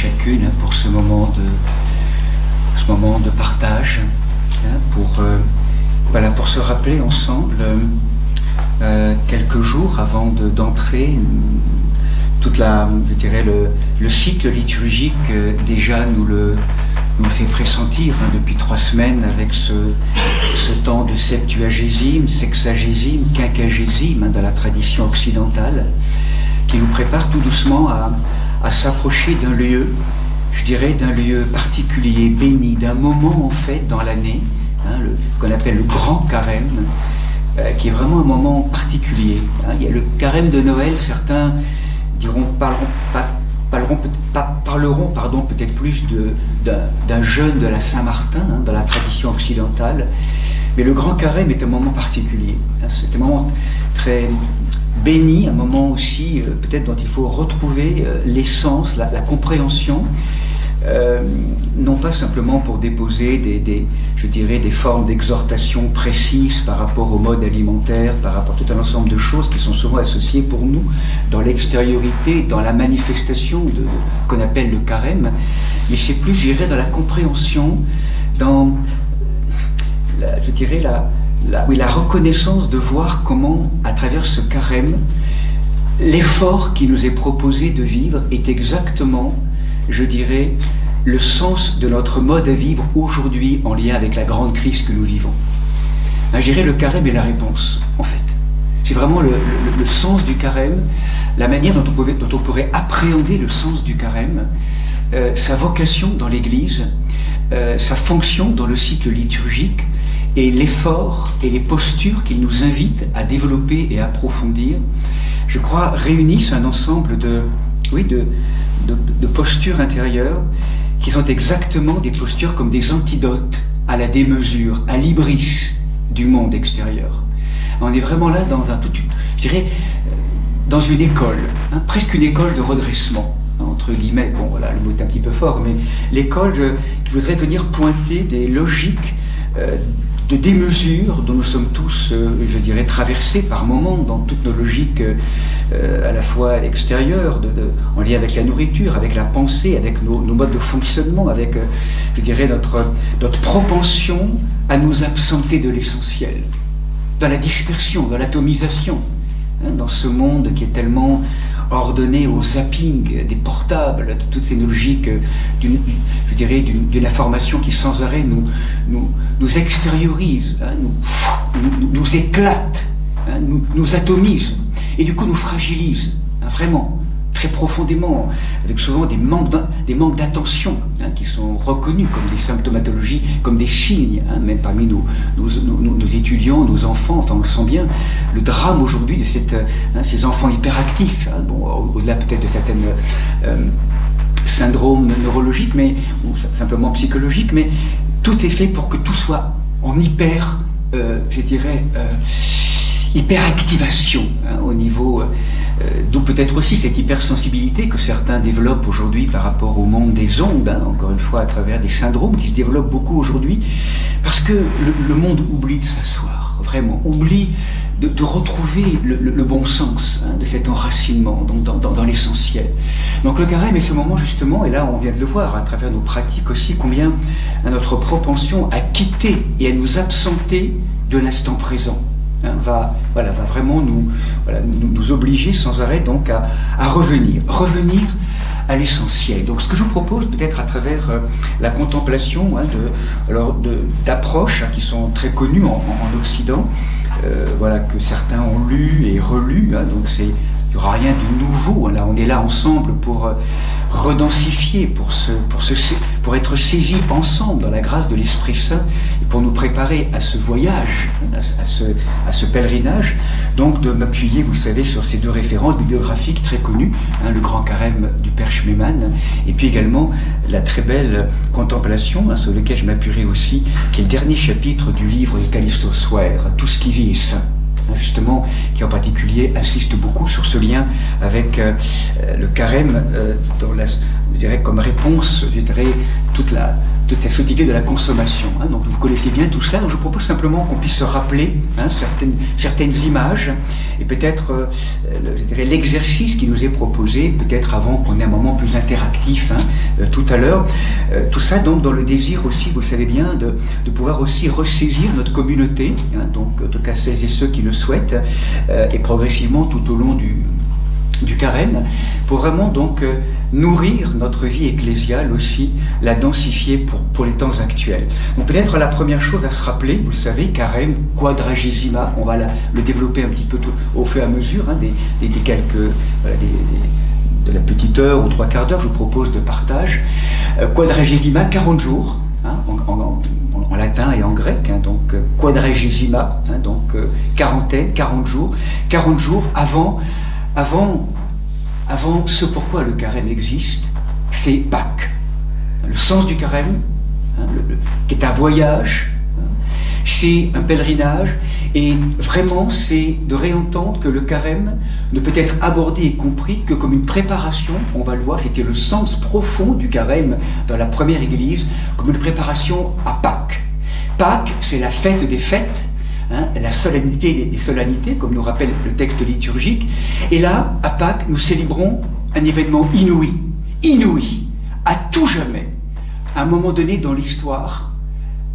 chacune pour ce moment de partage, pour se rappeler ensemble quelques jours avant d'entrer le cycle liturgique déjà nous le fait pressentir depuis 3 semaines avec ce temps de septuagésime, sexagésime, quinquagésime dans la tradition occidentale, qui nous prépare tout doucement à s'approcher d'un lieu, je dirais d'un lieu particulier, béni, d'un moment en fait dans l'année, qu'on appelle le Grand Carême, qui est vraiment un moment particulier. Il y a le Carême de Noël, certains parleront peut-être plus d'un jeûne de la Saint-Martin dans la tradition occidentale, mais le Grand Carême est un moment particulier. C'est un moment très béni, un moment aussi peut-être dont il faut retrouver l'essence, la compréhension, non pas simplement pour déposer des formes d'exhortation précises par rapport au mode alimentaire, par rapport à tout un ensemble de choses qui sont souvent associées pour nous dans l'extériorité, dans la manifestation qu'on appelle le carême, mais c'est plus, je dirais, dans la compréhension, dans la reconnaissance de voir comment, à travers ce carême, l'effort qui nous est proposé de vivre est exactement, je dirais, le sens de notre mode à vivre aujourd'hui en lien avec la grande crise que nous vivons. Je dirais le carême est la réponse, en fait. C'est vraiment le sens du carême, la manière dont on pourrait appréhender le sens du carême, sa vocation dans l'Église, sa fonction dans le cycle liturgique, et l'effort et les postures qu'il nous invite à développer et à approfondir, je crois, réunissent un ensemble de postures intérieures qui sont exactement des postures comme des antidotes à la démesure, à l'hybris du monde extérieur. On est vraiment là dans une école, presque une école de redressement, entre guillemets. Bon voilà, le mot est un petit peu fort, mais l'école qui voudrait venir pointer des logiques de démesure dont nous sommes tous, je dirais, traversés par moments dans toutes nos logiques à la fois extérieures, en lien avec la nourriture, avec la pensée, avec nos modes de fonctionnement, avec, je dirais, notre propension à nous absenter de l'essentiel, dans la dispersion, dans l'atomisation, dans ce monde qui est tellement ordonné au zapping des portables, de toutes ces logiques d'une information qui sans arrêt nous extériorise, nous éclate, nous atomise, et du coup nous fragilise, vraiment, très profondément, avec souvent des manques d'attention qui sont reconnus comme des symptomatologies, comme des signes, même parmi nos étudiants, nos enfants. Enfin, on le sent bien, le drame aujourd'hui de ces enfants hyperactifs, au-delà peut-être de certains syndromes neurologiques, ou simplement psychologiques, mais tout est fait pour que tout soit en hyperactivation au niveau... D'où peut-être aussi cette hypersensibilité que certains développent aujourd'hui par rapport au monde des ondes, encore une fois à travers des syndromes qui se développent beaucoup aujourd'hui, parce que le monde oublie de s'asseoir, vraiment, oublie de retrouver le bon sens de cet enracinement dans l'essentiel. Donc le carême est ce moment justement, et là on vient de le voir à travers nos pratiques aussi, combien notre propension à quitter et à nous absenter de l'instant présent va vraiment nous obliger sans arrêt donc à revenir à l'essentiel. Donc ce que je vous propose peut-être à travers la contemplation d'approches qui sont très connues en Occident, que certains ont lu et relu, donc il n'y aura rien de nouveau. Là, on est là ensemble pour redensifier, pour être saisis ensemble dans la grâce de l'Esprit Saint, et pour nous préparer à ce voyage, à ce pèlerinage. Donc de m'appuyer, vous le savez, sur ces 2 références bibliographiques très connues, le Grand Carême du Père Schmemann, et puis également la très belle contemplation, sur laquelle je m'appuierai aussi, qui est le dernier chapitre du livre de Callisto Soares, Tout ce qui vit est saint. Justement, qui en particulier insiste beaucoup sur ce lien avec le carême, je dirais comme réponse, toute cette société de la consommation. Hein. Donc vous connaissez bien tout cela, donc je vous propose simplement qu'on puisse se rappeler certaines images, et peut-être, je dirais, l'exercice qui nous est proposé, peut-être avant qu'on ait un moment plus interactif tout à l'heure. Tout ça donc dans le désir aussi, vous le savez bien, de pouvoir aussi ressaisir notre communauté, donc en tout cas celles et ceux qui le souhaitent, et progressivement tout au long du carême, pour vraiment donc nourrir notre vie ecclésiale aussi, la densifier pour les temps actuels. Donc peut-être la première chose à se rappeler, vous le savez, carême, quadragesima, on va le développer un petit peu au fur et à mesure, des quelques, de la petite heure ou 3/4 d'heure, je vous propose de partage. Quadragesima, 40 jours, en latin et en grec, donc quadragesima, donc quarantaine, 40 jours avant ce pourquoi le carême existe, c'est Pâques. Le sens du carême, qui est un voyage, c'est un pèlerinage, et vraiment c'est de réentendre que le carême ne peut être abordé et compris que comme une préparation, on va le voir, c'était le sens profond du carême dans la première Église, comme une préparation à Pâques. Pâques, c'est la fête des fêtes, la solennité des solennités, comme nous rappelle le texte liturgique. Et là, à Pâques, nous célébrons un événement inouï, à tout jamais. À un moment donné dans l'histoire,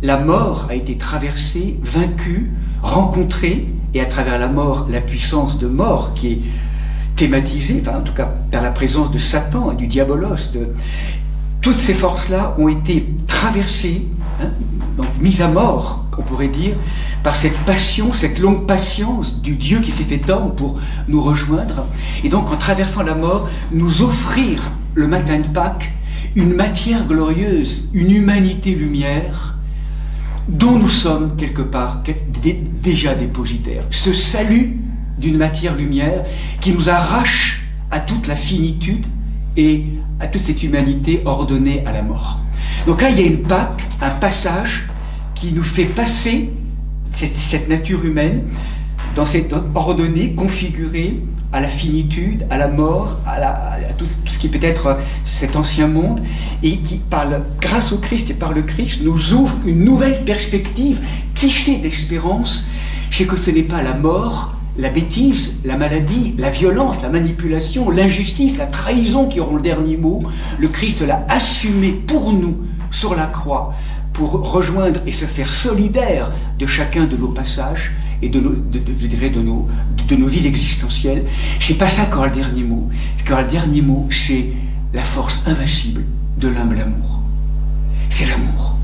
la mort a été traversée, vaincue, rencontrée, et à travers la mort, la puissance de mort qui est thématisée, en tout cas par la présence de Satan et du diabolos, toutes ces forces-là ont été traversées, donc mises à mort, on pourrait dire, par cette passion, cette longue patience du Dieu qui s'est fait homme pour nous rejoindre, et donc en traversant la mort, nous offrir le matin de Pâques une matière glorieuse, une humanité lumière, dont nous sommes quelque part déjà dépositaires. Ce salut d'une matière lumière qui nous arrache à toute la finitude et à toute cette humanité ordonnée à la mort. Donc là, il y a une Pâque, un passage qui nous fait passer cette nature humaine dans cette ordonnée, configurée à la finitude, à la mort, à tout ce qui peut être cet ancien monde, et qui, grâce au Christ et par le Christ, nous ouvre une nouvelle perspective tissée d'espérance. C'est que ce n'est pas la mort, la bêtise, la maladie, la violence, la manipulation, l'injustice, la trahison qui auront le dernier mot. Le Christ l'a assumé pour nous sur la croix, pour rejoindre et se faire solidaire de chacun de nos passages et de nos vies existentielles. C'est pas ça qui aura le dernier mot. Ce qui aura le dernier mot, c'est la force invincible de l'humble amour. C'est l'amour.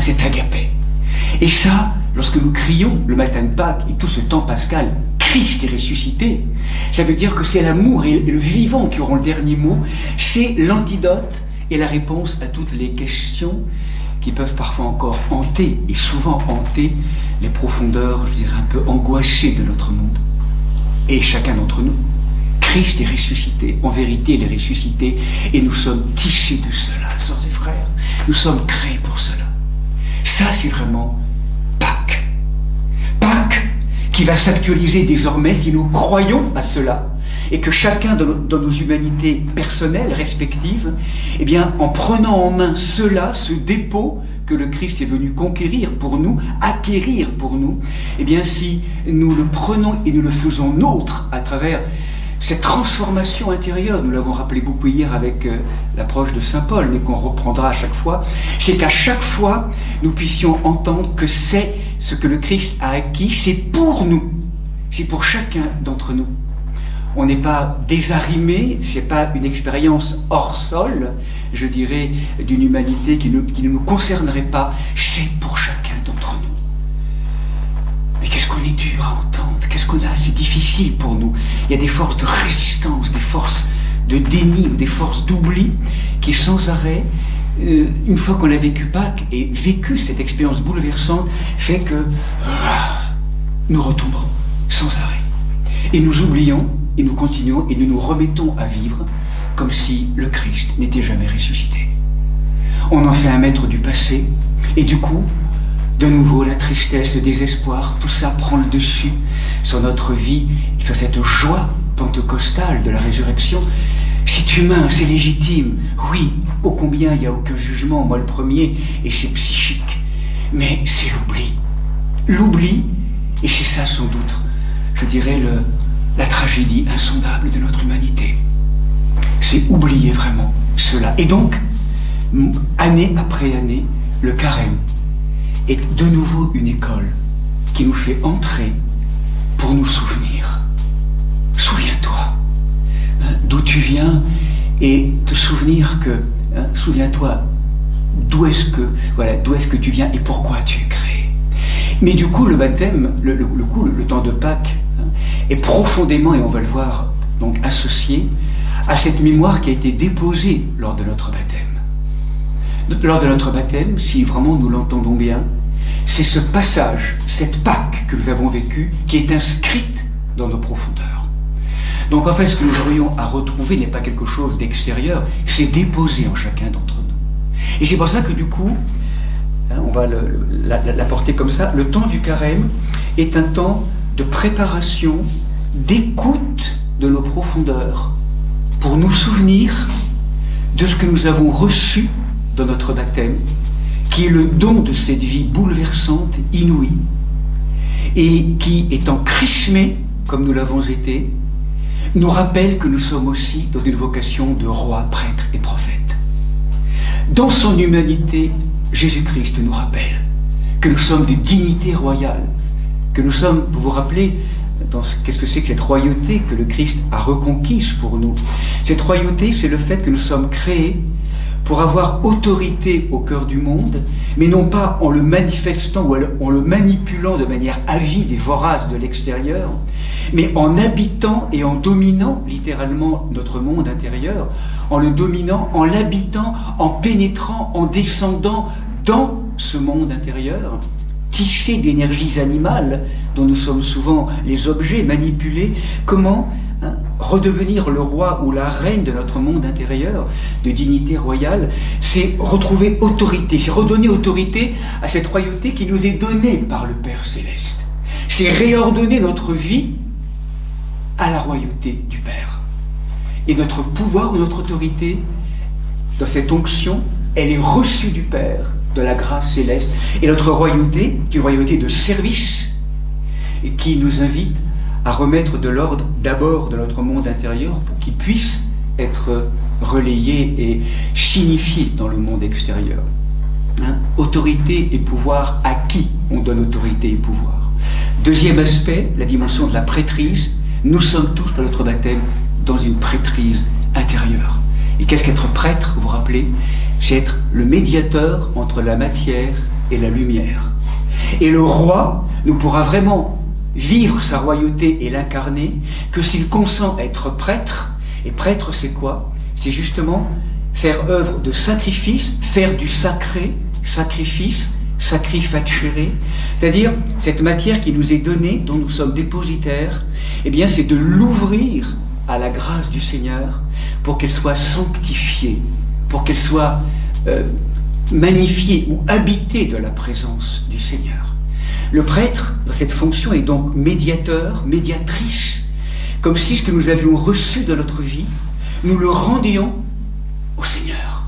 C'est agapé. Et ça, lorsque nous crions le matin de Pâques et tout ce temps pascal, Christ est ressuscité, ça veut dire que c'est l'amour et le vivant qui auront le dernier mot. C'est l'antidote et la réponse à toutes les questions qui peuvent parfois encore hanter, et souvent hanter, les profondeurs, je dirais, un peu angoissées de notre monde. Et chacun d'entre nous. Christ est ressuscité, en vérité il est ressuscité, et nous sommes tissés de cela, sœurs et frères. Nous sommes créés pour cela. Ça, c'est vraiment Pâques. Pâques qui va s'actualiser désormais si nous croyons à cela, et que chacun dans nos humanités personnelles, respectives, eh bien, en prenant en main cela, ce dépôt que le Christ est venu conquérir pour nous, acquérir pour nous, eh bien, si nous le prenons et nous le faisons nôtre à travers cette transformation intérieure, nous l'avons rappelé beaucoup hier avec l'approche de Saint Paul, mais qu'on reprendra à chaque fois, c'est qu'à chaque fois, nous puissions entendre que c'est ce que le Christ a acquis, c'est pour nous, c'est pour chacun d'entre nous. On n'est pas désarrimé, c'est pas une expérience hors sol, je dirais, d'une humanité qui ne nous concernerait pas, c'est pour chacun d'entre nous. Mais qu'est-ce qu'on est dur à entendre, qu'est-ce qu'on a, c'est difficile pour nous. Il y a des forces de résistance, des forces de déni ou des forces d'oubli qui sans arrêt, une fois qu'on a vécu Pâques et vécu cette expérience bouleversante, fait que nous retombons sans arrêt. Et nous oublions, et nous continuons, et nous nous remettons à vivre comme si le Christ n'était jamais ressuscité. On en fait un maître du passé, et du coup, de nouveau, la tristesse, le désespoir, tout ça prend le dessus sur notre vie, et sur cette joie pentecostale de la résurrection, C'est humain, c'est légitime. Oui, ô combien il n'y a aucun jugement, moi le premier, et c'est psychique. Mais c'est l'oubli. L'oubli, et c'est ça sans doute, je dirais, la tragédie insondable de notre humanité. C'est oublier vraiment cela. Et donc, année après année, le carême est de nouveau une école qui nous fait entrer pour nous souvenir. Souviens-toi d'où tu viens et te souvenir que, souviens-toi d'où est-ce que tu viens et pourquoi tu es créé. Mais du coup, le baptême, le temps de Pâques, est profondément, et on va le voir, donc associé à cette mémoire qui a été déposée lors de notre baptême. Lors de notre baptême, si vraiment nous l'entendons bien, c'est ce passage, cette Pâque que nous avons vécue, qui est inscrite dans nos profondeurs. Donc en fait, ce que nous aurions à retrouver n'est pas quelque chose d'extérieur, c'est déposé en chacun d'entre nous. Et c'est pour ça que du coup, on va l'apporter comme ça, le temps du carême est un temps de préparation, d'écoute de nos profondeurs, pour nous souvenir de ce que nous avons reçu dans notre baptême, qui est le don de cette vie bouleversante, inouïe, et qui, étant chrismé, comme nous l'avons été, nous rappelle que nous sommes aussi dans une vocation de roi, prêtre et prophète. Dans son humanité, Jésus-Christ nous rappelle que nous sommes de dignité royale, que nous sommes, vous vous rappelez, qu'est-ce que c'est que cette royauté que le Christ a reconquise pour nous? Cette royauté, c'est le fait que nous sommes créés pour avoir autorité au cœur du monde, mais non pas en le manifestant ou en le manipulant de manière avide et vorace de l'extérieur, mais en habitant et en dominant littéralement notre monde intérieur, en le dominant, en l'habitant, en pénétrant, en descendant dans ce monde intérieur, tissé d'énergies animales dont nous sommes souvent les objets manipulés. Comment redevenir le roi ou la reine de notre monde intérieur, de dignité royale? C'est retrouver autorité, c'est redonner autorité à cette royauté qui nous est donnée par le Père Céleste. C'est réordonner notre vie à la royauté du Père. Et notre pouvoir ou notre autorité, dans cette onction, elle est reçue du Père, de la grâce céleste. Et notre royauté, qui est une royauté de service, et qui nous invite à remettre de l'ordre d'abord de notre monde intérieur pour qu'il puisse être relayé et signifié dans le monde extérieur. Autorité et pouvoir, à qui on donne autorité et pouvoir? Deuxième aspect, la dimension de la prêtrise. Nous sommes tous, par notre baptême, dans une prêtrise intérieure. Et qu'est-ce qu'être prêtre, vous vous rappelez? C'est être le médiateur entre la matière et la lumière. Et le roi ne pourra vraiment vivre sa royauté et l'incarner que s'il consent à être prêtre. Et prêtre, c'est quoi? C'est justement faire œuvre de sacrifice, faire du sacré, sacrifice, sacrificere, c'est-à-dire cette matière qui nous est donnée, dont nous sommes dépositaires, eh bien c'est de l'ouvrir à la grâce du Seigneur pour qu'elle soit sanctifiée, pour qu'elle soit magnifiée ou habitée de la présence du Seigneur. Le prêtre, dans cette fonction, est donc médiateur, médiatrice, comme si ce que nous avions reçu de notre vie, nous le rendions au Seigneur.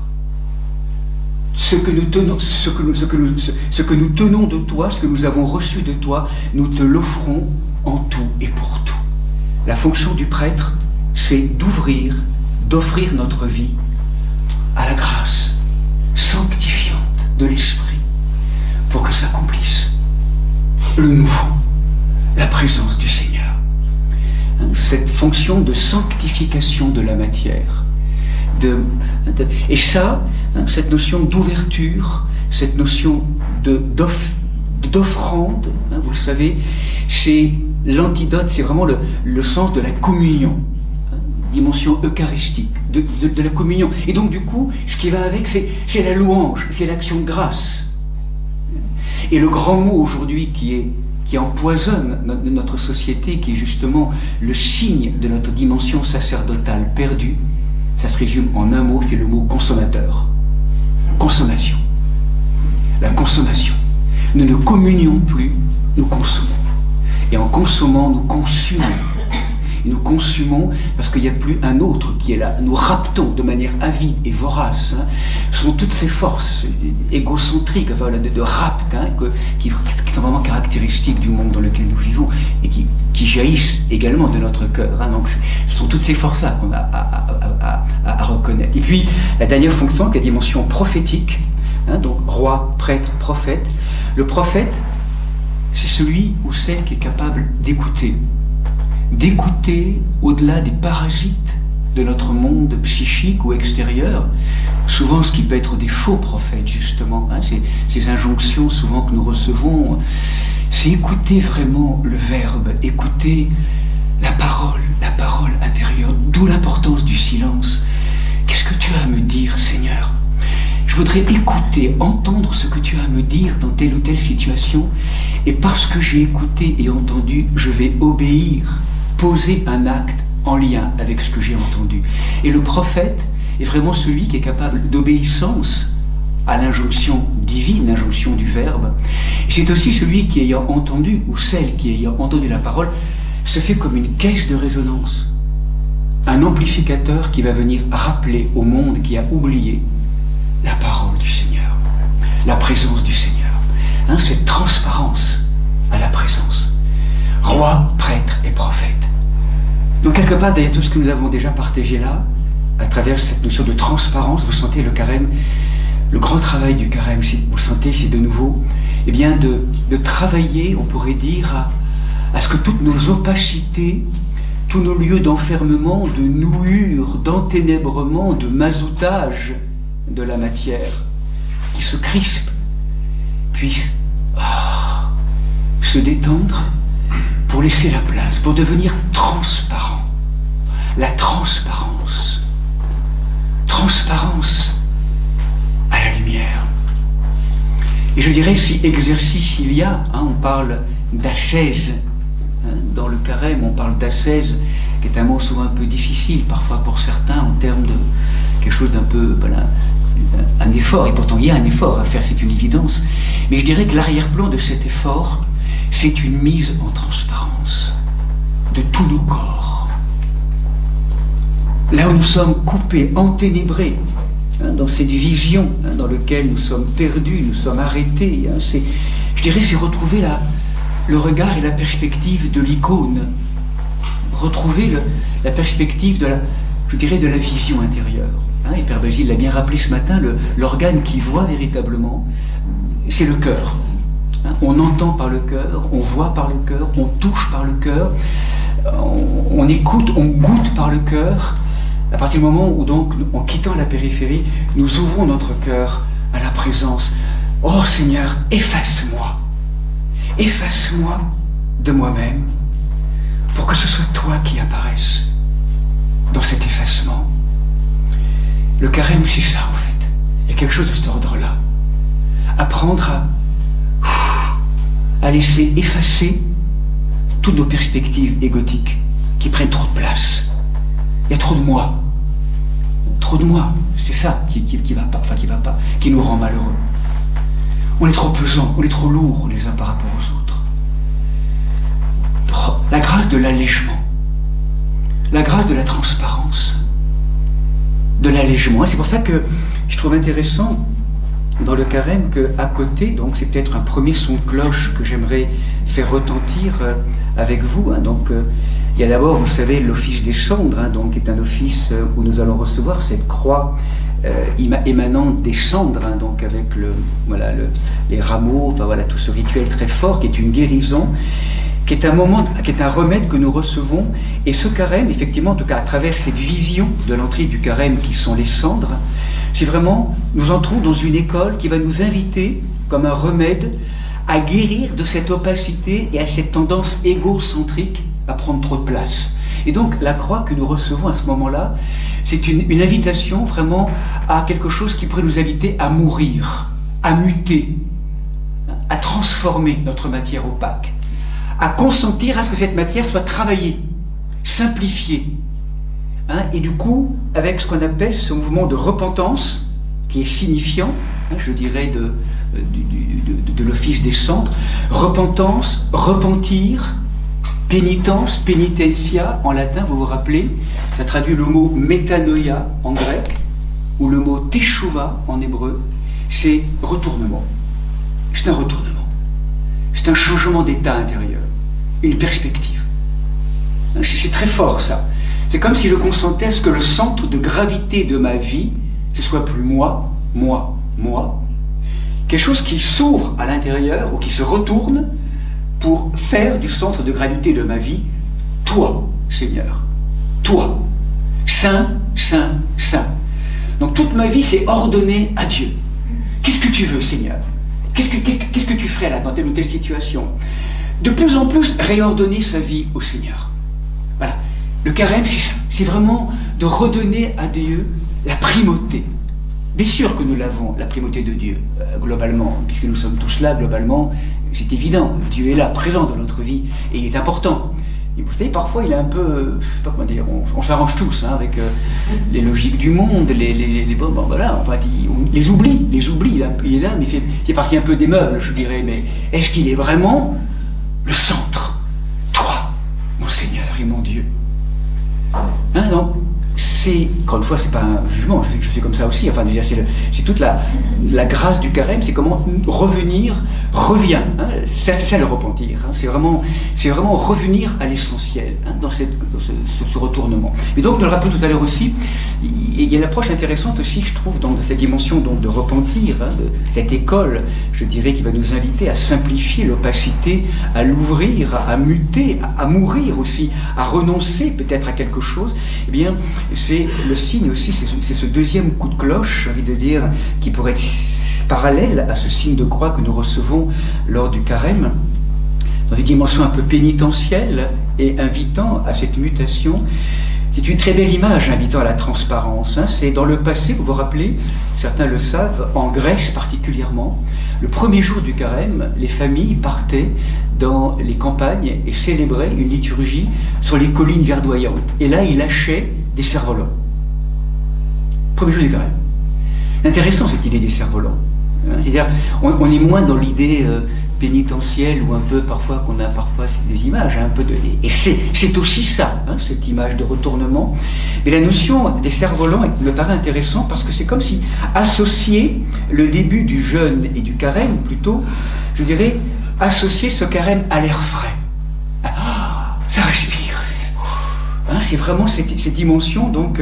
Ce que nous tenons, ce que nous tenons de toi, ce que nous avons reçu de toi, nous te l'offrons en tout et pour tout. La fonction du prêtre, c'est d'ouvrir, d'offrir notre vie à la grâce sanctifiante de l'Esprit pour que s'accomplisse le nouveau, la présence du Seigneur. Cette fonction de sanctification de la matière. Et ça, cette notion d'ouverture, cette notion d'offrande, vous le savez, c'est l'antidote, c'est vraiment le sens de la communion, dimension eucharistique, de la communion. Et donc du coup, ce qui va avec, c'est la louange, c'est l'action de grâce. Et le grand mot aujourd'hui qui empoisonne notre société, qui est justement le signe de notre dimension sacerdotale perdue, ça se résume en un mot, c'est le mot consommateur. Consommation. La consommation. Nous ne communions plus, nous consommons. Et en consommant, nous consumons. et nous consumons parce qu'il n'y a plus un autre qui est là. Nous raptons de manière avide et vorace. Hein. Ce sont toutes ces forces égocentriques, enfin, voilà, de rapt, hein, qui sont vraiment caractéristiques du monde dans lequel nous vivons et qui jaillissent également de notre cœur. Hein. Donc ce sont toutes ces forces-là qu'on a à reconnaître. Et puis la dernière fonction, qui est la dimension prophétique, hein, donc roi, prêtre, prophète. Le prophète, c'est celui ou celle qui est capable d'écouter au-delà des parasites de notre monde psychique ou extérieur, souvent ce qui peut être des faux prophètes justement, hein, ces injonctions souvent que nous recevons, c'est écouter vraiment le verbe, écouter la parole intérieure, d'où l'importance du silence. Qu'est-ce que tu as à me dire, Seigneur? Je voudrais écouter, entendre ce que tu as à me dire dans telle ou telle situation, et parce que j'ai écouté et entendu, je vais obéir, poser un acte en lien avec ce que j'ai entendu. Et le prophète est vraiment celui qui est capable d'obéissance à l'injonction divine, l'injonction du Verbe. C'est aussi celui qui, ayant entendu, ou celle qui, ayant entendu la parole, se fait comme une caisse de résonance, un amplificateur qui va venir rappeler au monde qui a oublié la parole du Seigneur, la présence du Seigneur. Hein, cette transparence à la présence. Roi, prêtre et prophète. Donc quelque part, derrière tout ce que nous avons déjà partagé là, à travers cette notion de transparence, vous sentez le carême, le grand travail du carême, vous sentez, c'est de nouveau, eh bien de travailler, on pourrait dire, à ce que toutes nos opacités, tous nos lieux d'enfermement, de nouure, d'enténèbrement, de mazoutage de la matière, qui se crispe, puissent se détendre pour laisser la place, pour devenir transparent. La transparence. Transparence à la lumière. Et je dirais, si exercice il y a, hein, on parle d'ascèse, hein, dans le carême, on parle d'ascèse, qui est un mot souvent un peu difficile, parfois pour certains, en termes de quelque chose d'un peu, voilà, un effort, et pourtant il y a un effort à faire, c'est une évidence. Mais je dirais que l'arrière-plan de cet effort, c'est une mise en transparence de tous nos corps. Là où nous sommes coupés, enténébrés, hein, dans cette vision, hein, dans laquelle nous sommes perdus, nous sommes arrêtés, hein, je dirais, c'est retrouver le regard et la perspective de l'icône, retrouver la perspective de la vision intérieure. Hein, et Père Basile l'a bien rappelé ce matin, l'organe qui voit véritablement, c'est le cœur. Hein, on entend par le cœur, on voit par le cœur, on touche par le cœur, on écoute, on goûte par le cœur. À partir du moment où donc, en quittant la périphérie, nous ouvrons notre cœur à la présence. Oh Seigneur, efface-moi de moi-même, pour que ce soit toi qui apparaisse dans cet effacement. Le carême, c'est ça en fait. Il y a quelque chose de cet ordre-là. Apprendre à laisser effacer toutes nos perspectives égotiques qui prennent trop de place. Il y a trop de moi. Trop de moi. C'est ça qui va pas, qui nous rend malheureux. On est trop pesant, on est trop lourd les uns par rapport aux autres. La grâce de l'allègement, la grâce de la transparence, de l'allègement. C'est pour ça que je trouve intéressant dans le carême qu'à côté, donc c'est peut-être un premier son de cloche que j'aimerais faire retentir avec vous. Hein, donc il y a d'abord, vous savez, l'office des cendres, hein, donc qui est un office où nous allons recevoir cette croix émanant des cendres, hein, donc avec les rameaux, enfin voilà, tout ce rituel très fort qui est une guérison, qui est un remède que nous recevons. Et ce carême, effectivement, en tout cas à travers cette vision de l'entrée du carême qui sont les cendres, c'est vraiment, nous entrons dans une école qui va nous inviter, comme un remède, à guérir de cette opacité et à cette tendance égocentrique à prendre trop de place. Et donc la croix que nous recevons à ce moment-là, c'est une invitation vraiment à quelque chose qui pourrait nous inviter à mourir, à muter, à transformer notre matière opaque, à consentir à ce que cette matière soit travaillée, simplifiée. Hein, et du coup, avec ce qu'on appelle ce mouvement de repentance, qui est signifiant, hein, je dirais, de l'office des cendres, repentance, repentir, Pénitence, penitentia en latin, vous vous rappelez, ça traduit le mot métanoïa en grec, ou le mot teshuva en hébreu, c'est retournement. C'est un retournement. C'est un changement d'état intérieur, une perspective. C'est très fort ça. C'est comme si je consentais à ce que le centre de gravité de ma vie, ce soit plus moi, quelque chose qui s'ouvre à l'intérieur ou qui se retourne pour faire du centre de gravité de ma vie, toi, Seigneur, toi, saint, saint, saint. Donc toute ma vie c'est ordonné à Dieu. Qu'est-ce que tu veux, Seigneur? Qu'est-ce que tu ferais là dans telle ou telle situation? De plus en plus réordonner sa vie au Seigneur. Voilà. Le carême, c'est ça. C'est vraiment de redonner à Dieu la primauté. Bien sûr que nous l'avons, la primauté de Dieu, globalement, puisque nous sommes tous là, globalement, c'est évident. Dieu est là, présent dans notre vie, et il est important. Et vous savez, parfois, il est un peu, je sais pas comment dire, on s'arrange tous hein, avec les logiques du monde, bon, voilà, enfin, on les oublie, il est là, mais c'est parti un peu des meubles, je dirais, mais est-ce qu'il est vraiment le centre? Toi, mon Seigneur et mon Dieu. Hein, donc, c'est, encore une fois, c'est pas un jugement, je suis comme ça aussi, enfin déjà c'est toute la grâce du carême, c'est comment revient, hein, c'est ça le repentir, hein, c'est vraiment revenir à l'essentiel, hein, dans ce retournement. Et donc, je le rappelle tout à l'heure aussi, il y a une approche intéressante aussi, je trouve, dans cette dimension donc, de repentir, hein, de cette école, je dirais, qui va nous inviter à simplifier l'opacité, à l'ouvrir, à muter, à mourir aussi, à renoncer peut-être à quelque chose. Eh bien, c'est le signe aussi, c'est ce deuxième coup de cloche, j'ai envie de dire, qui pourrait être parallèle à ce signe de croix que nous recevons lors du carême, dans une dimension un peu pénitentielle et invitant à cette mutation. C'est une très belle image invitant à la transparence. Hein. C'est dans le passé, vous vous rappelez, certains le savent, en Grèce particulièrement, le premier jour du carême, les familles partaient dans les campagnes et célébraient une liturgie sur les collines verdoyantes. Et là, ils lâchaient des cerfs-volants. Premier jour du carême. Intéressant cette idée des cerfs-volants. Hein. C'est-à-dire, on est moins dans l'idée pénitentielle ou un peu parfois qu'on a parfois des images un peu de, et c'est aussi ça, hein, cette image de retournement. Et la notion des cerfs-volants me paraît intéressant parce que c'est comme si associer le début du jeûne et du carême plutôt, je dirais, associer ce carême à l'air frais. Ah, ça respire. Hein, c'est vraiment cette dimension donc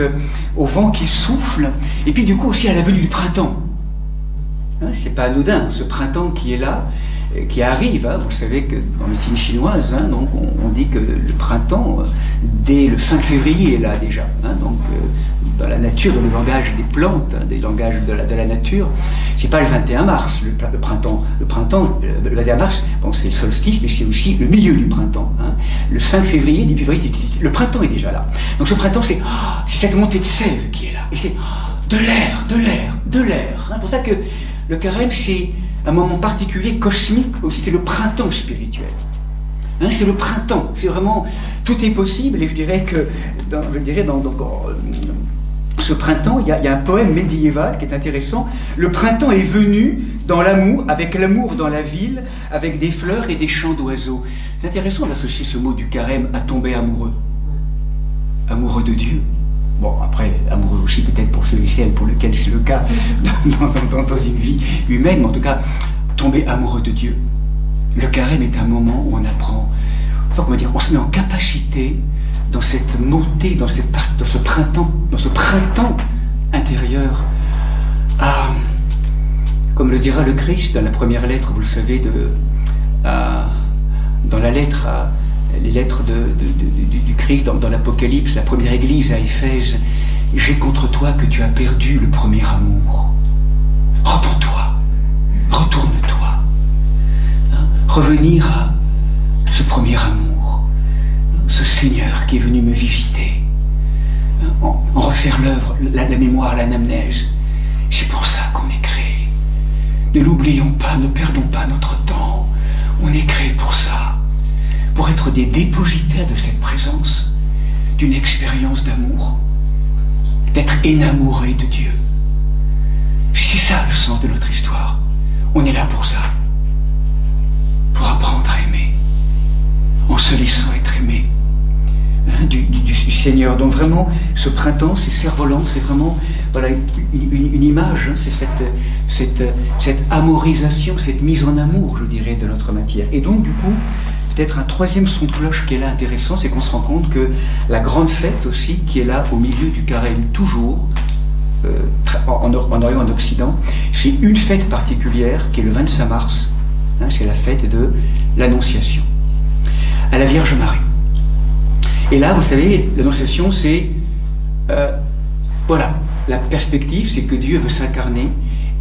au vent qui souffle et puis du coup aussi à la venue du printemps. Hein, c'est pas anodin ce printemps qui est là, qui arrive. Hein, vous savez que dans le signe chinoise, hein, donc on dit que le printemps dès le 5 février est là déjà. Hein, donc dans la nature, dans le langage des plantes, hein, des langages de la nature, c'est pas le 21 mars le printemps. Le 21 mars, bon, c'est le solstice, mais c'est aussi le milieu du printemps. Hein. Le 5 février, début février, le printemps est déjà là. Donc ce printemps, c'est cette montée de sève qui est là. Et c'est de l'air. Hein. C'est pour ça que le carême, c'est un moment particulier, cosmique aussi, c'est le printemps spirituel. Hein, c'est le printemps, c'est vraiment, tout est possible, et je dirais que, dans ce printemps, il y a un poème médiéval qui est intéressant. Le printemps est venu dans l'amour, avec l'amour dans la ville, avec des fleurs et des chants d'oiseaux. C'est intéressant d'associer ce mot du carême à tomber amoureux. Amoureux de Dieu. Bon, après, amoureux aussi peut-être pour ceux et celles pour lesquels c'est le cas dans une vie humaine, mais en tout cas, tomber amoureux de Dieu. Le carême est un moment où on apprend, comment dire, on se met en capacité dans cette montée, dans ce printemps intérieur, comme le dira le Christ dans la première lettre, vous le savez, dans la lettre les lettres du Christ dans l'Apocalypse, la première église à Éphèse, j'ai contre toi que tu as perdu le premier amour. Repens-toi, retourne-toi. Hein, revenir à ce premier amour, ce Seigneur qui est venu me visiter, en refaire l'œuvre, la mémoire, l'anamnèse. C'est pour ça qu'on est créé. Ne l'oublions pas, ne perdons pas notre temps. On est créé pour ça. Pour être des dépositaires de cette présence, d'une expérience d'amour, d'être énamouré de Dieu. C'est ça le sens de notre histoire. On est là pour ça, pour apprendre à aimer, en se laissant être aimé. du Seigneur. Donc vraiment, ce printemps, c'est cerf-volant, c'est vraiment voilà, une image, hein, c'est cette amorisation, cette mise en amour, je dirais, de notre matière. Et donc, du coup, peut-être un troisième son de cloche qui est là intéressant, c'est qu'on se rend compte que la grande fête aussi, qui est là au milieu du carême, toujours, en Orient, en Occident, c'est une fête particulière qui est le 25 mars, hein, c'est la fête de l'Annonciation, à la Vierge Marie. Et là, vous savez, l'Annonciation, c'est, voilà, la perspective, c'est que Dieu veut s'incarner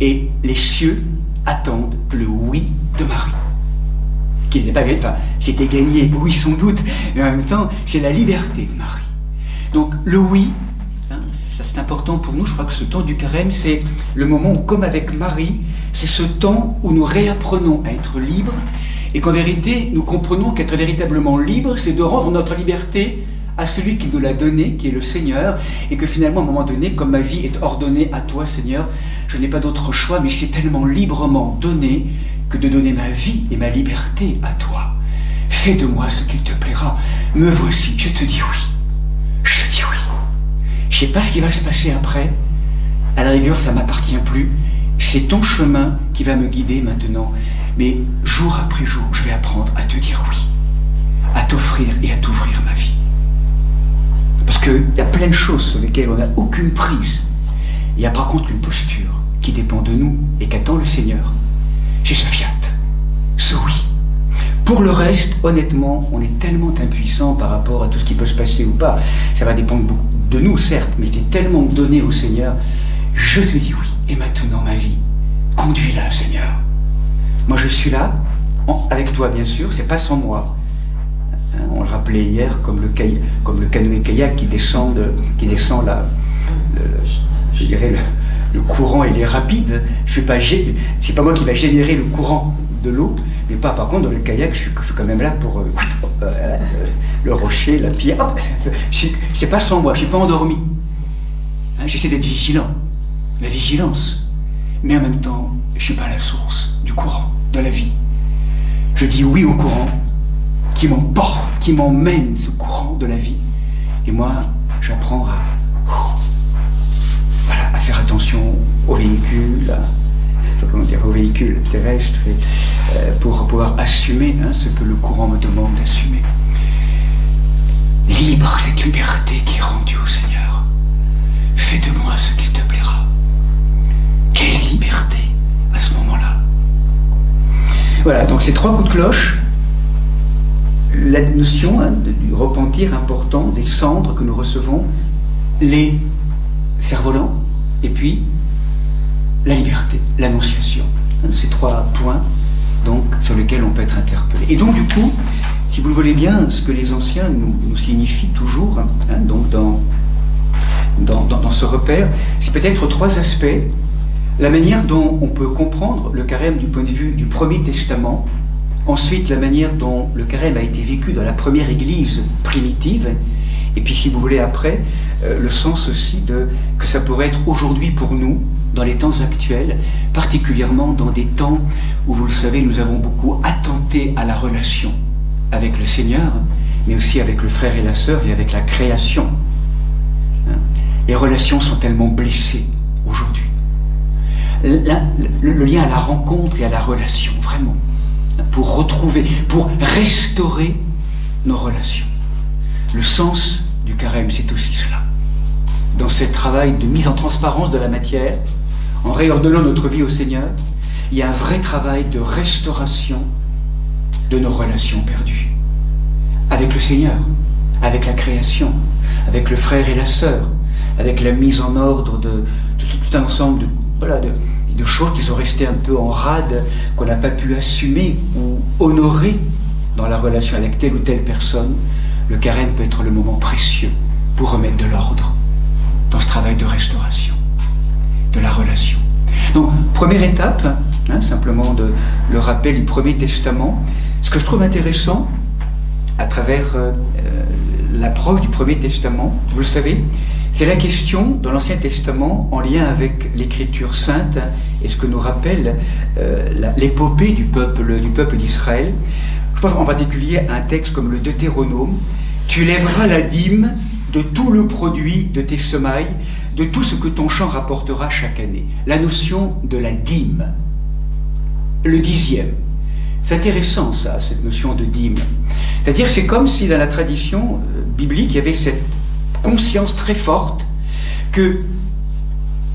et les cieux attendent le oui de Marie. Qui n'était pas gagné, enfin, c'était gagné, oui, sans doute, mais en même temps, c'est la liberté de Marie. Donc, le oui, hein, ça c'est important pour nous, je crois que ce temps du carême, c'est le moment où, comme avec Marie, c'est ce temps où nous réapprenons à être libres, et qu'en vérité, nous comprenons qu'être véritablement libre, c'est de rendre notre liberté à celui qui nous l'a donnée, qui est le Seigneur, et que finalement, à un moment donné, comme ma vie est ordonnée à toi, Seigneur, je n'ai pas d'autre choix, mais c'est tellement librement donné que de donner ma vie et ma liberté à toi. Fais de moi ce qu'il te plaira. Me voici, je te dis oui. Je te dis oui. Je ne sais pas ce qui va se passer après. À la rigueur, ça ne m'appartient plus. C'est ton chemin qui va me guider maintenant. Mais jour après jour, je vais apprendre à te dire oui, à t'offrir et à t'ouvrir ma vie. Parce qu'il y a plein de choses sur lesquelles on n'a aucune prise. Il y a par contre une posture qui dépend de nous et qu'attend le Seigneur. C'est ce fiat, ce oui. Pour le reste, honnêtement, on est tellement impuissant par rapport à tout ce qui peut se passer ou pas. Ça va dépendre beaucoup de nous, certes, mais c'est tellement donné au Seigneur. Je te dis oui. Et maintenant, ma vie, conduis-la, Seigneur. Moi, je suis là, avec toi, bien sûr, c'est pas sans moi. Hein, on le rappelait hier, comme le canoë-kayak qui descend je dirais, le courant, il est rapide. C'est pas moi qui va générer le courant de l'eau, mais pas par contre dans le kayak, je suis quand même là pour le rocher, la pierre. C'est pas sans moi, je suis pas endormi. Hein, j'essaie d'être vigilant, la vigilance. Mais en même temps, je suis pas la source du courant, de la vie. Je dis oui au courant qui m'emporte, qui m'emmène ce courant de la vie. Et moi, j'apprends à faire attention aux véhicules, aux véhicules terrestres, pour pouvoir assumer ce que le courant me demande d'assumer. Libre, cette liberté qui est rendue au Seigneur. Fais de moi ce qu'il te plaira. Quelle liberté à ce moment-là. Voilà, donc ces trois coups de cloche, la notion du repentir important, des cendres que nous recevons, les cerfs-volants, et puis la liberté, l'annonciation. Ces trois points donc, sur lesquels on peut être interpellé. Et donc du coup, si vous le voulez bien, ce que les anciens nous signifient toujours, donc dans ce repère, c'est peut-être trois aspects. La manière dont on peut comprendre le carême du point de vue du Premier Testament, ensuite la manière dont le carême a été vécu dans la première église primitive, et puis si vous voulez après, le sens aussi que ça pourrait être aujourd'hui pour nous, dans les temps actuels, particulièrement dans des temps où, vous le savez, nous avons beaucoup attenté à la relation avec le Seigneur, mais aussi avec le frère et la sœur et avec la création. Les relations sont tellement blessées aujourd'hui. Le lien à la rencontre et à la relation, vraiment, pour retrouver, pour restaurer nos relations. Le sens du carême, c'est aussi cela. Dans ce travail de mise en transparence de la matière, en réordonnant notre vie au Seigneur, il y a un vrai travail de restauration de nos relations perdues. Avec le Seigneur, avec la création, avec le frère et la sœur, avec la mise en ordre de tout un ensemble de choses qui sont restées un peu en rade, qu'on n'a pas pu assumer ou honorer dans la relation avec telle ou telle personne. Le carême peut être le moment précieux pour remettre de l'ordre dans ce travail de restauration de la relation. Donc, première étape, simplement le rappel du Premier Testament. Ce que je trouve intéressant à travers l'approche du Premier Testament, vous le savez, c'est la question dans l'Ancien Testament en lien avec l'Écriture sainte et ce que nous rappelle l'épopée du peuple d'Israël. Je pense en particulier à un texte comme le Deutéronome tu lèveras la dîme de tout le produit de tes semailles, de tout ce que ton champ rapportera chaque année. La notion de la dîme, le dixième. C'est intéressant ça, cette notion de dîme. C'est-à-dire c'est comme si dans la tradition biblique, il y avait cette conscience très forte que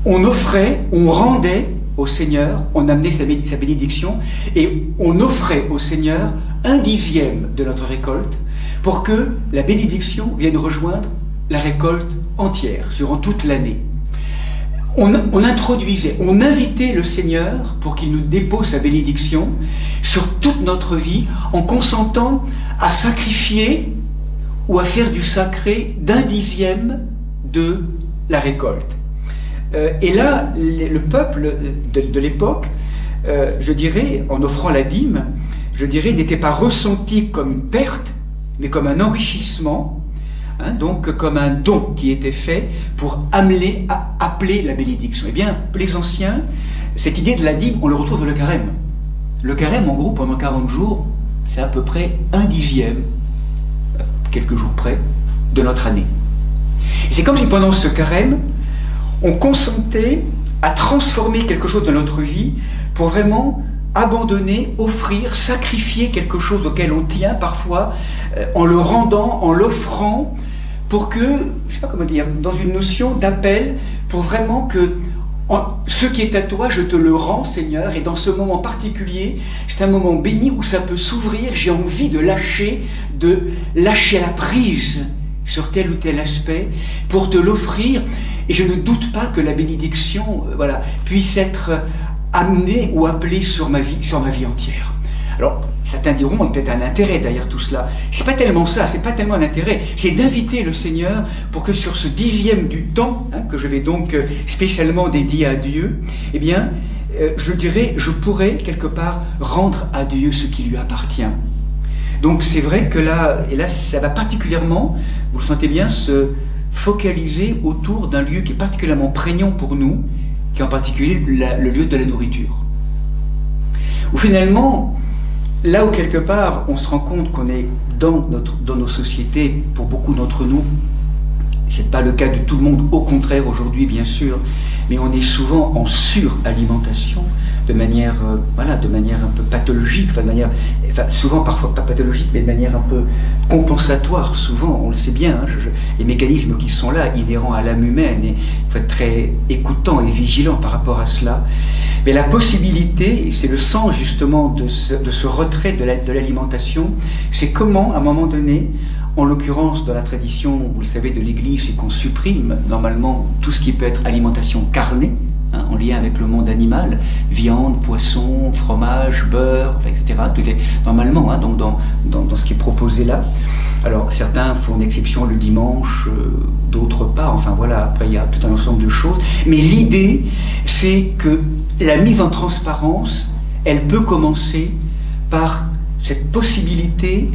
on offrait, on rendait au Seigneur, on amenait sa bénédiction et on offrait au Seigneur un dixième de notre récolte pour que la bénédiction vienne rejoindre la récolte entière, durant toute l'année. On introduisait, on invitait le Seigneur pour qu'il nous dépose sa bénédiction sur toute notre vie en consentant à sacrifier ou à faire du sacré d'un dixième de la récolte. Et là, le peuple de l'époque, je dirais, en offrant la dîme, je dirais, n'était pas ressenti comme une perte, mais comme un enrichissement, hein, donc comme un don qui était fait pour appeler la bénédiction. Eh bien, les anciens, cette idée de la dîme, on le retrouve dans le carême. Le carême, en gros, pendant 40 jours, c'est à peu près un dixième, quelques jours près, de notre année. Et c'est comme si pendant ce carême, on consentait à transformer quelque chose de notre vie pour vraiment abandonner, offrir, sacrifier quelque chose auquel on tient parfois, en le rendant, en l'offrant, pour que, je ne sais pas comment dire, dans une notion d'appel, pour vraiment que ce qui est à toi, je te le rends, Seigneur, et dans ce moment particulier, c'est un moment béni où ça peut s'ouvrir, j'ai envie de lâcher la prise sur tel ou tel aspect, pour te l'offrir, et je ne doute pas que la bénédiction voilà, puisse être amenée ou appelée sur ma vie entière. Alors, certains diront, il y a peut-être un intérêt derrière tout cela. C'est pas tellement ça, c'est pas tellement un intérêt, c'est d'inviter le Seigneur pour que sur ce dixième du temps, hein, que je vais donc spécialement dédier à Dieu, eh bien, je dirais, je pourrais quelque part rendre à Dieu ce qui lui appartient. Donc c'est vrai que là, et là ça va particulièrement, vous le sentez bien, se focaliser autour d'un lieu qui est particulièrement prégnant pour nous, qui est en particulier le lieu de la nourriture. Où finalement, là où quelque part on se rend compte qu'on est dans nos sociétés, pour beaucoup d'entre nous, c'est pas le cas de tout le monde, au contraire aujourd'hui bien sûr, mais on est souvent en suralimentation, de manière un peu pathologique, souvent parfois pas pathologique, mais de manière un peu compensatoire, souvent, on le sait bien, hein, les mécanismes qui sont là, inhérents à l'âme humaine, et il faut être très écoutant et vigilant par rapport à cela. Mais la possibilité, et c'est le sens justement de ce retrait de l'alimentation, c'est comment, à un moment donné, en l'occurrence, dans la tradition, vous le savez, de l'Église, c'est qu'on supprime normalement tout ce qui peut être alimentation carnée, hein, en lien avec le monde animal, viande, poisson, fromage, beurre, enfin, etc. Normalement, hein, donc dans ce qui est proposé là. Alors certains font une exception le dimanche, d'autres pas, enfin voilà, après il y a tout un ensemble de choses. Mais l'idée, c'est que la mise en transparence, elle peut commencer par cette possibilité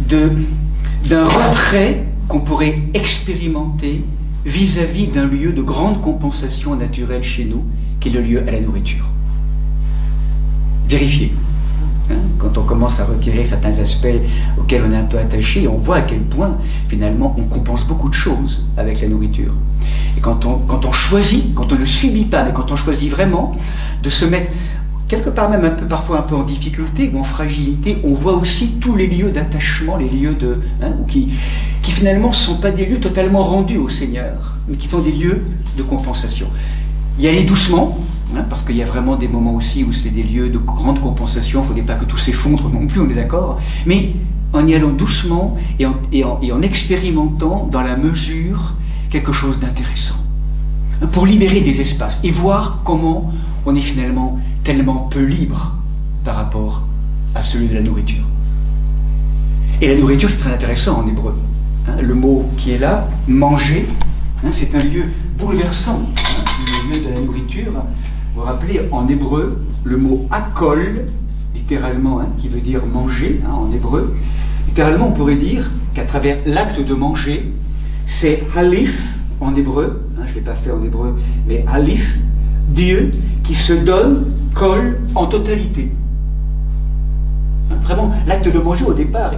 d'un retrait qu'on pourrait expérimenter vis-à-vis d'un lieu de grande compensation naturelle chez nous, qui est le lieu à la nourriture. Vérifiez. Hein, quand on commence à retirer certains aspects auxquels on est un peu attaché, on voit à quel point, finalement, on compense beaucoup de choses avec la nourriture. Et quand on choisit, quand on ne le subit pas, mais quand on choisit vraiment de se mettre quelque part même parfois un peu en difficulté ou en fragilité, on voit aussi tous les lieux d'attachement, les lieux qui finalement ne sont pas des lieux totalement rendus au Seigneur, mais qui sont des lieux de compensation. Y aller doucement, hein, parce qu'il y a vraiment des moments aussi où c'est des lieux de grande compensation, il ne faudrait pas que tout s'effondre non plus, on est d'accord, mais en y allant doucement et en expérimentant dans la mesure quelque chose d'intéressant, hein, pour libérer des espaces et voir comment on est finalement tellement peu libre par rapport à celui de la nourriture. Et la nourriture, c'est très intéressant en hébreu. Hein, le mot qui est là, manger, hein, c'est un lieu bouleversant, hein, le lieu de la nourriture. Vous vous rappelez, en hébreu, le mot akol, littéralement, hein, qui veut dire manger, hein, en hébreu, littéralement, on pourrait dire qu'à travers l'acte de manger, c'est halif en hébreu, hein, je ne l'ai pas fait en hébreu, mais halif, Dieu qui se donne, colle en totalité. Vraiment, l'acte de manger au départ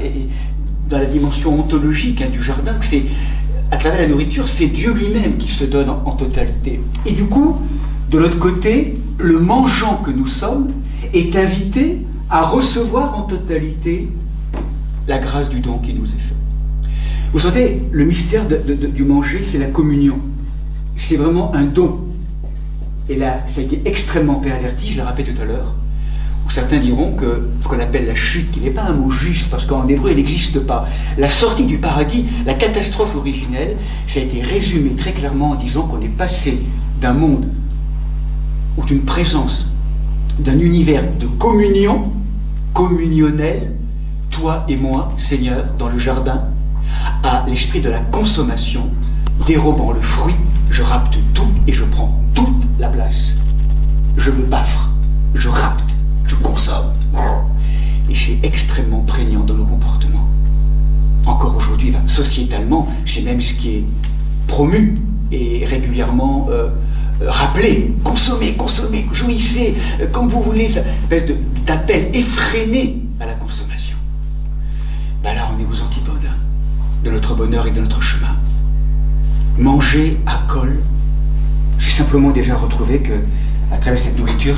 dans la dimension ontologique du jardin, que c'est, à travers la nourriture, c'est Dieu lui-même qui se donne en totalité. Et du coup, de l'autre côté, le mangeant que nous sommes est invité à recevoir en totalité la grâce du don qui nous est fait. Vous sentez, le mystère du manger, c'est la communion. C'est vraiment un don. Et là, ça a été extrêmement perverti, je l'ai rappelé tout à l'heure, où certains diront que ce qu'on appelle la chute, qui n'est pas un mot juste, parce qu'en hébreu, il n'existe pas, la sortie du paradis, la catastrophe originelle, ça a été résumé très clairement en disant qu'on est passé d'un monde ou d'une présence, d'un univers de communion, communionnel, toi et moi, Seigneur, dans le jardin, à l'esprit de la consommation, dérobant le fruit, je rapte tout et je prends toute la place. Je me baffre, je rapte, je consomme. Et c'est extrêmement prégnant dans nos comportements. Encore aujourd'hui, sociétalement, c'est même ce qui est promu et régulièrement rappelé. Consommez, consommez, jouissez, comme vous voulez, cette espèce d'appel effréné à la consommation. Ben là, on est aux antipodes de notre bonheur et de notre chemin. Manger à col, j'ai simplement déjà retrouvé que, à travers cette nourriture,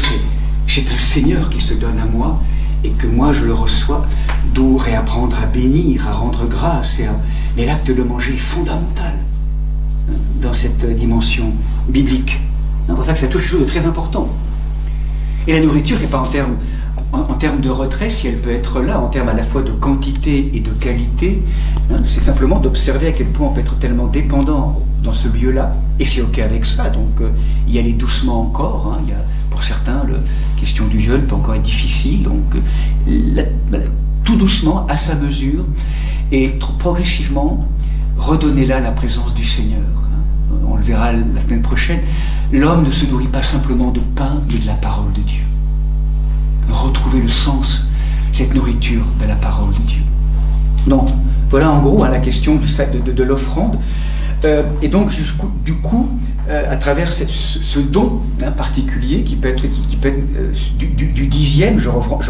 c'est un Seigneur qui se donne à moi et que moi je le reçois, d'où réapprendre à bénir, à rendre grâce. Mais l'acte de manger est fondamental dans cette dimension biblique. C'est pour ça que ça touche quelque chose de très important. Et la nourriture, c'est pas en termes de retrait, si elle peut être là, en termes à la fois de quantité et de qualité, c'est simplement d'observer à quel point on peut être tellement dépendant dans ce lieu-là, et c'est ok avec ça, donc y aller doucement encore, il y a, pour certains, la question du jeûne peut encore être difficile, donc tout doucement, à sa mesure, et progressivement, redonner là la présence du Seigneur. On le verra la semaine prochaine, l'homme ne se nourrit pas simplement de pain, mais de la parole de Dieu. Retrouver le sens, cette nourriture de la parole de Dieu. Donc, voilà en gros la question de l'offrande. Et donc, du coup, à travers ce don particulier, qui peut être du dixième, je reprends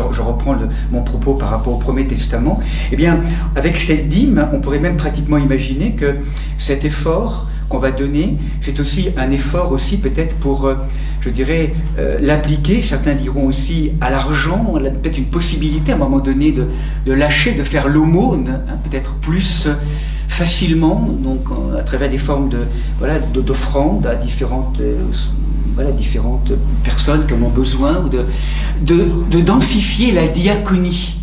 mon propos par rapport au Premier Testament, eh bien, avec cette dîme, on pourrait même pratiquement imaginer que cet effort qu'on va donner, c'est aussi un effort aussi peut-être pour, je dirais, l'appliquer, certains diront aussi à l'argent, peut-être une possibilité à un moment donné de lâcher, de faire l'aumône, peut-être plus facilement, donc à travers des formes d'offrandes à différentes personnes qui en ont besoin, ou de densifier la diaconie,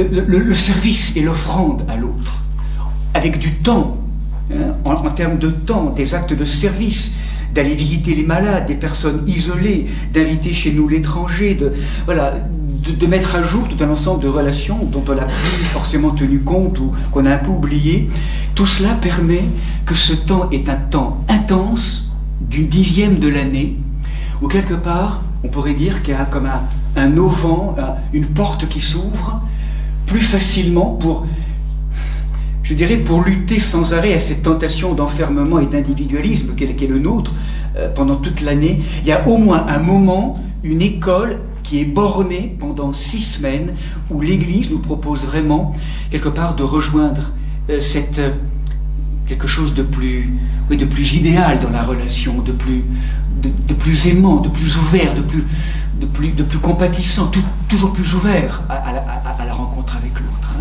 le service et l'offrande à l'autre, avec du temps, en termes de temps, des actes de service, d'aller visiter les malades, des personnes isolées, d'inviter chez nous l'étranger, de mettre à jour tout un ensemble de relations dont on n'a plus forcément tenu compte ou qu'on a un peu oublié. Tout cela permet que ce temps est un temps intense d'une dixième de l'année, où quelque part, on pourrait dire qu'il y a comme un auvent, une porte qui s'ouvre plus facilement pour lutter sans arrêt à cette tentation d'enfermement et d'individualisme qui est le nôtre pendant toute l'année. Il y a au moins un moment, une école qui est bornée pendant 6 semaines, où l'Église nous propose vraiment, quelque part, de rejoindre quelque chose de plus idéal dans la relation, de plus aimant, de plus ouvert, de plus compatissant, toujours plus ouvert à la rencontre avec l'autre.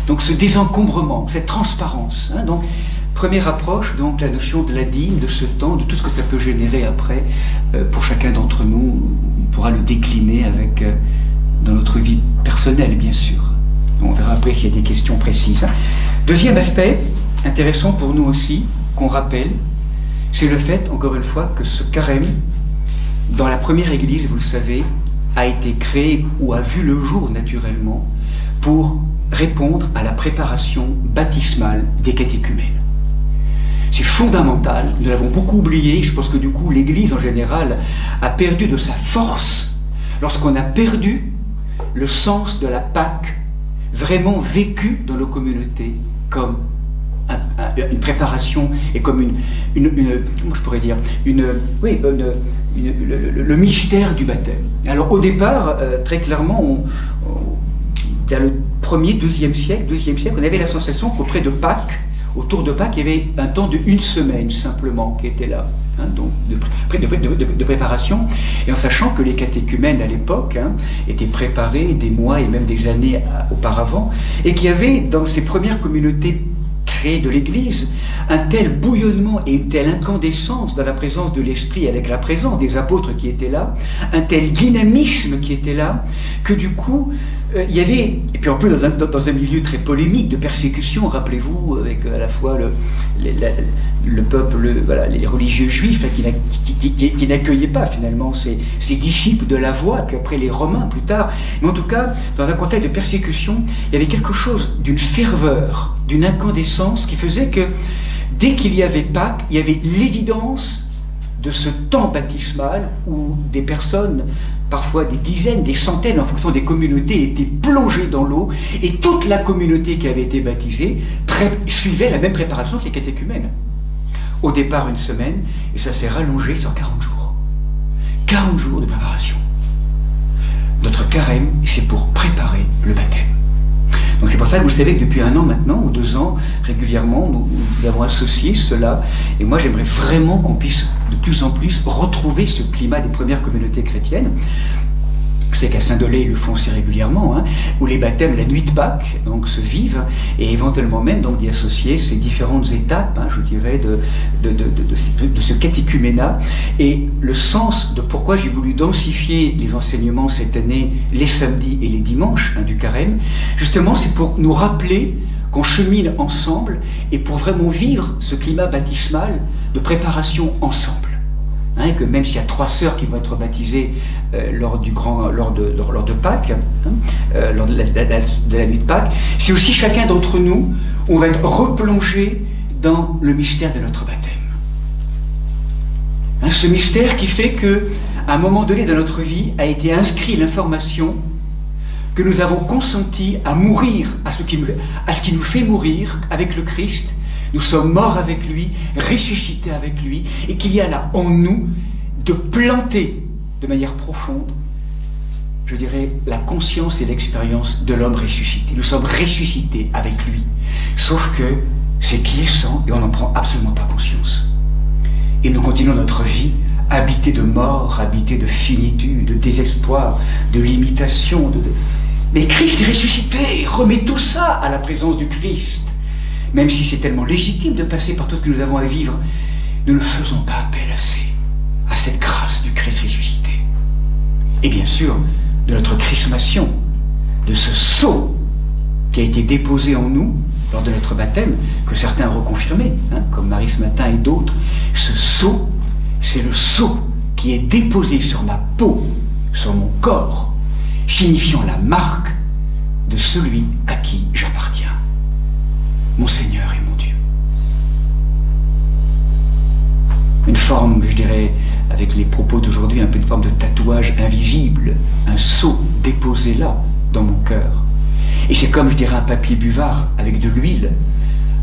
Donc ce désencombrement, cette transparence. Donc, première approche, donc la notion de la dîme, de ce temps, de tout ce que ça peut générer après, pour chacun d'entre nous, on pourra le décliner dans notre vie personnelle, bien sûr. On verra après s'il y a des questions précises. Deuxième aspect, intéressant pour nous aussi, qu'on rappelle, c'est le fait, encore une fois, que ce carême, dans la première église, vous le savez, a été créé ou a vu le jour naturellement pour répondre à la préparation baptismale des catéchumènes. C'est fondamental, nous l'avons beaucoup oublié, je pense que du coup l'Église en général a perdu de sa force lorsqu'on a perdu le sens de la Pâque vraiment vécue dans nos communautés comme une préparation et comme comment je pourrais dire, le mystère du baptême. Alors au départ, très clairement, il y a le 1er, 2e siècle, on avait la sensation qu'auprès de Pâques, autour de Pâques, il y avait un temps de 1 semaine simplement qui était là, hein, donc de préparation, et en sachant que les catéchumènes à l'époque étaient préparés des mois et même des années auparavant, et qu'il y avait dans ces premières communautés créées de l'Église un tel bouillonnement et une telle incandescence dans la présence de l'Esprit, avec la présence des apôtres qui étaient là, un tel dynamisme qui était là, que du coup, il y avait, et puis en plus dans un milieu très polémique de persécution, rappelez-vous, avec à la fois le peuple, voilà, les religieux juifs qui n'accueillaient pas finalement ces disciples de la voie, qu'après les Romains plus tard, mais en tout cas, dans un contexte de persécution, il y avait quelque chose d'une ferveur, d'une incandescence qui faisait que dès qu'il y avait Pâques, il y avait l'évidence de ce temps baptismal où des personnes, parfois des dizaines, des centaines, en fonction des communautés, étaient plongées dans l'eau, et toute la communauté qui avait été baptisée suivait la même préparation que les catéchumènes. Au départ, 1 semaine, et ça s'est rallongé sur 40 jours. 40 jours de préparation. Notre carême, c'est pour préparer le baptême. Donc c'est pour ça que vous savez que depuis 1 an maintenant, ou 2 ans, régulièrement, nous avons associé cela. Et moi, j'aimerais vraiment qu'on puisse de plus en plus retrouver ce climat des premières communautés chrétiennes. Je sais qu'à Saint-Dolé, ils le font aussi régulièrement, où les baptêmes, la nuit de Pâques, donc, se vivent, et éventuellement même donc d'y associer ces différentes étapes, je dirais, de ce catéchuménat. Et le sens de pourquoi j'ai voulu densifier les enseignements cette année, les samedis et les dimanches du carême, justement, c'est pour nous rappeler qu'on chemine ensemble et pour vraiment vivre ce climat baptismal de préparation ensemble. Que même s'il y a 3 sœurs qui vont être baptisées lors de Pâques, lors de la nuit de Pâques, c'est aussi chacun d'entre nous, on va être replongé dans le mystère de notre baptême. Ce mystère qui fait qu'à un moment donné dans notre vie a été inscrit l'information que nous avons consenti à mourir à ce qui nous fait mourir avec le Christ. Nous sommes morts avec lui, ressuscités avec lui, et qu'il y a là en nous de planter de manière profonde, je dirais, la conscience et l'expérience de l'homme ressuscité. Nous sommes ressuscités avec lui. Sauf que c'est quiescent et on n'en prend absolument pas conscience. Et nous continuons notre vie habitée de mort, habitée de finitude, de désespoir, de limitation. Mais Christ est ressuscité, remet tout ça à la présence du Christ. Même si c'est tellement légitime de passer par tout ce que nous avons à vivre, nous ne faisons pas appel assez à cette grâce du Christ ressuscité. Et bien sûr, de notre chrismation, de ce sceau qui a été déposé en nous lors de notre baptême, que certains ont reconfirmé, comme Marie ce matin et d'autres. Ce sceau, c'est le sceau qui est déposé sur ma peau, sur mon corps, signifiant la marque de celui à qui j'appartiens. Mon Seigneur et mon Dieu. Une forme, je dirais, avec les propos d'aujourd'hui, un peu une forme de tatouage invisible, un sceau déposé là, dans mon cœur. Et c'est comme, je dirais, un papier buvard avec de l'huile.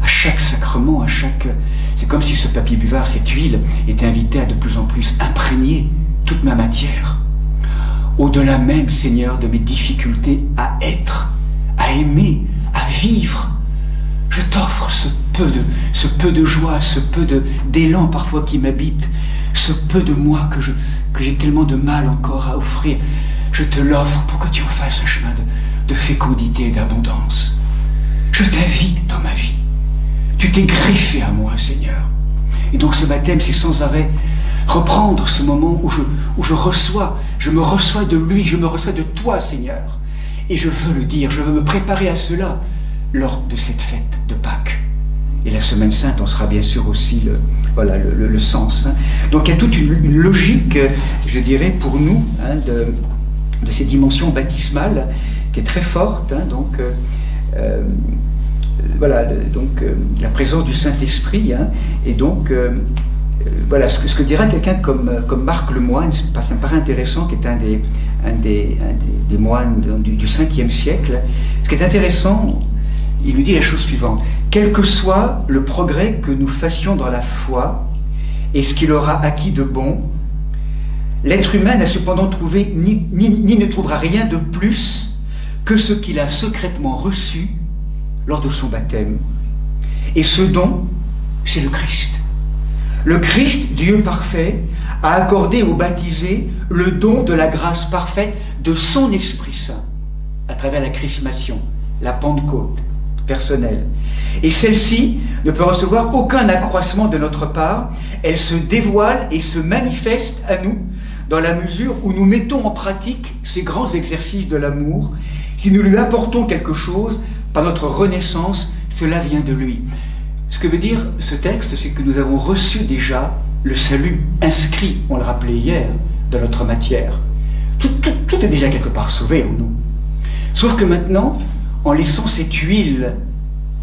À chaque sacrement, c'est comme si ce papier buvard, cette huile, était invité à de plus en plus imprégner toute ma matière. Au-delà même, Seigneur, de mes difficultés à être, à aimer, à vivre, je t'offre ce peu de joie, ce peu d'élan parfois qui m'habite, ce peu de moi que j'ai tellement de mal encore à offrir. Je te l'offre pour que tu en fasses un chemin de fécondité et d'abondance. Je t'invite dans ma vie. Tu t'es greffé à moi, Seigneur. Et donc ce baptême, c'est sans arrêt reprendre ce moment où je me reçois de lui, je me reçois de toi, Seigneur. Et je veux le dire, je veux me préparer à cela lors de cette fête de Pâques. Et la Semaine Sainte en sera bien sûr aussi le sens. Donc il y a toute une logique, je dirais, pour nous, de ces dimensions baptismales, qui est très forte. La présence du Saint-Esprit, et donc voilà ce que dira quelqu'un comme Marc le moine, ça me paraît intéressant, qui est un des moines du 5e siècle. Ce qui est intéressant, il lui dit la chose suivante: quel que soit le progrès que nous fassions dans la foi et ce qu'il aura acquis de bon, l'être humain n'a cependant trouvé ni ne trouvera rien de plus que ce qu'il a secrètement reçu lors de son baptême. Et ce don, c'est le Christ. Le Christ, Dieu parfait, a accordé aux baptisés le don de la grâce parfaite de son Esprit Saint, à travers la chrismation, la Pentecôte personnelle. Et celle-ci ne peut recevoir aucun accroissement de notre part. Elle se dévoile et se manifeste à nous dans la mesure où nous mettons en pratique ces grands exercices de l'amour. Si nous lui apportons quelque chose, par notre renaissance, cela vient de lui. Ce que veut dire ce texte, c'est que nous avons reçu déjà le salut inscrit, on le rappelait hier, dans notre matière. Tout est déjà quelque part sauvé en nous. Sauf que maintenant, en laissant cette huile,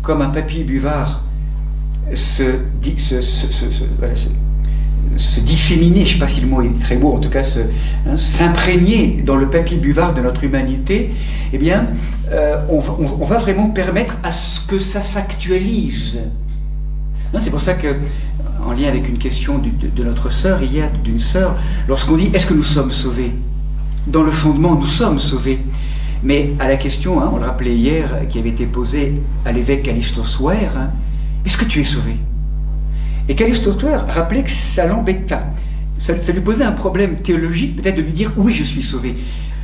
comme un papier buvard, se disséminer, je ne sais pas si le mot est très beau, en tout cas s'imprégner dans le papier buvard de notre humanité, eh bien, on va vraiment permettre à ce que ça s'actualise. C'est pour ça que, en lien avec une question de notre sœur, hier, d'une sœur, lorsqu'on dit « est-ce que nous sommes sauvés ?» Dans le fondement, nous sommes sauvés. Mais à la question, on le rappelait hier, qui avait été posée à l'évêque Callistos Ware, est-ce que tu es sauvé? Et Callistos Ware rappelait que ça l'embêtait. Ça lui posait un problème théologique, peut-être de lui dire oui, je suis sauvé.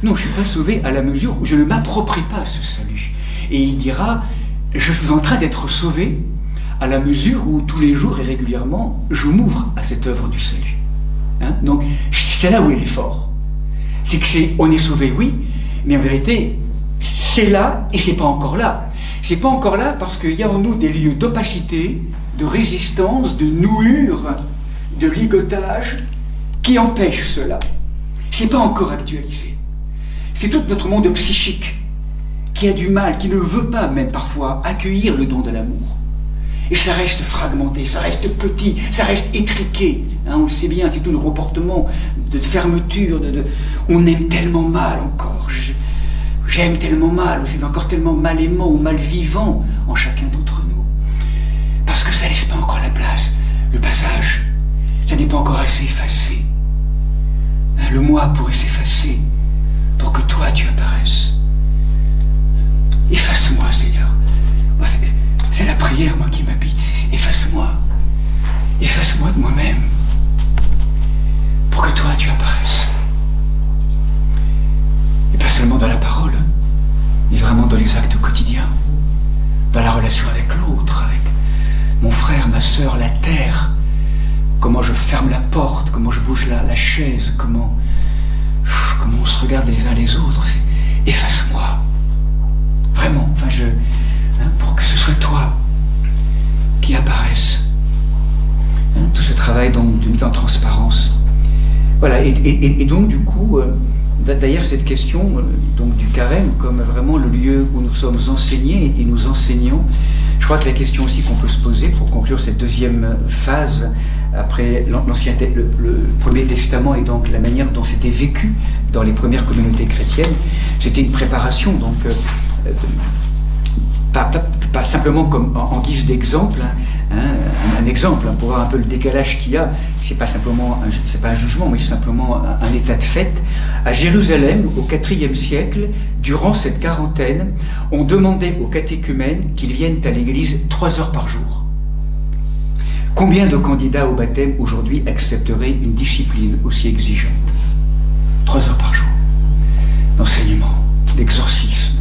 Non, je ne suis pas sauvé à la mesure où je ne m'approprie pas ce salut. Et il dira, je suis en train d'être sauvé à la mesure où tous les jours et régulièrement, je m'ouvre à cette œuvre du salut. Donc, c'est là où il est fort. C'est on est sauvé, oui, mais en vérité, c'est là et c'est pas encore là. C'est pas encore là parce qu'il y a en nous des lieux d'opacité, de résistance, de nouure, de ligotage qui empêchent cela. C'est pas encore actualisé. C'est tout notre monde psychique qui a du mal, qui ne veut pas même parfois accueillir le don de l'amour. Et ça reste fragmenté, ça reste petit, ça reste étriqué. On le sait bien, c'est tout le comportement de fermeture, on aime tellement mal encore. J'aime tellement mal, ou c'est encore tellement mal aimant ou mal vivant en chacun d'entre nous. Parce que ça ne laisse pas encore la place. Le passage, ça n'est pas encore assez effacé. Le moi pourrait s'effacer pour que toi tu apparaisses. Efface-moi, Seigneur. C'est la prière, moi, qui m'habite. Efface-moi. Efface-moi de moi-même pour que toi tu apparaisses. Et pas seulement dans la parole, mais vraiment dans les actes quotidiens, dans la relation avec l'autre, avec mon frère, ma sœur, la terre, comment je ferme la porte, comment je bouge la chaise, comment on se regarde les uns les autres. Efface-moi. Vraiment, pour que ce soit toi qui apparaisse. Tout ce travail donc de mise en transparence. Voilà, et donc du coup, d'ailleurs cette question donc du carême comme vraiment le lieu où nous sommes enseignés et nous enseignons, je crois que la question aussi qu'on peut se poser pour conclure cette deuxième phase après le Premier Testament et donc la manière dont c'était vécu dans les premières communautés chrétiennes, c'était une préparation donc pas simplement comme en guise d'exemple, un exemple pour voir un peu le décalage qu'il y a. C'est pas un jugement, mais simplement un état de fait. À Jérusalem, au IVe siècle, durant cette quarantaine, on demandait aux catéchumènes qu'ils viennent à l'église 3 heures par jour. Combien de candidats au baptême aujourd'hui accepteraient une discipline aussi exigeante? 3 heures par jour d'enseignement, d'exorcisme,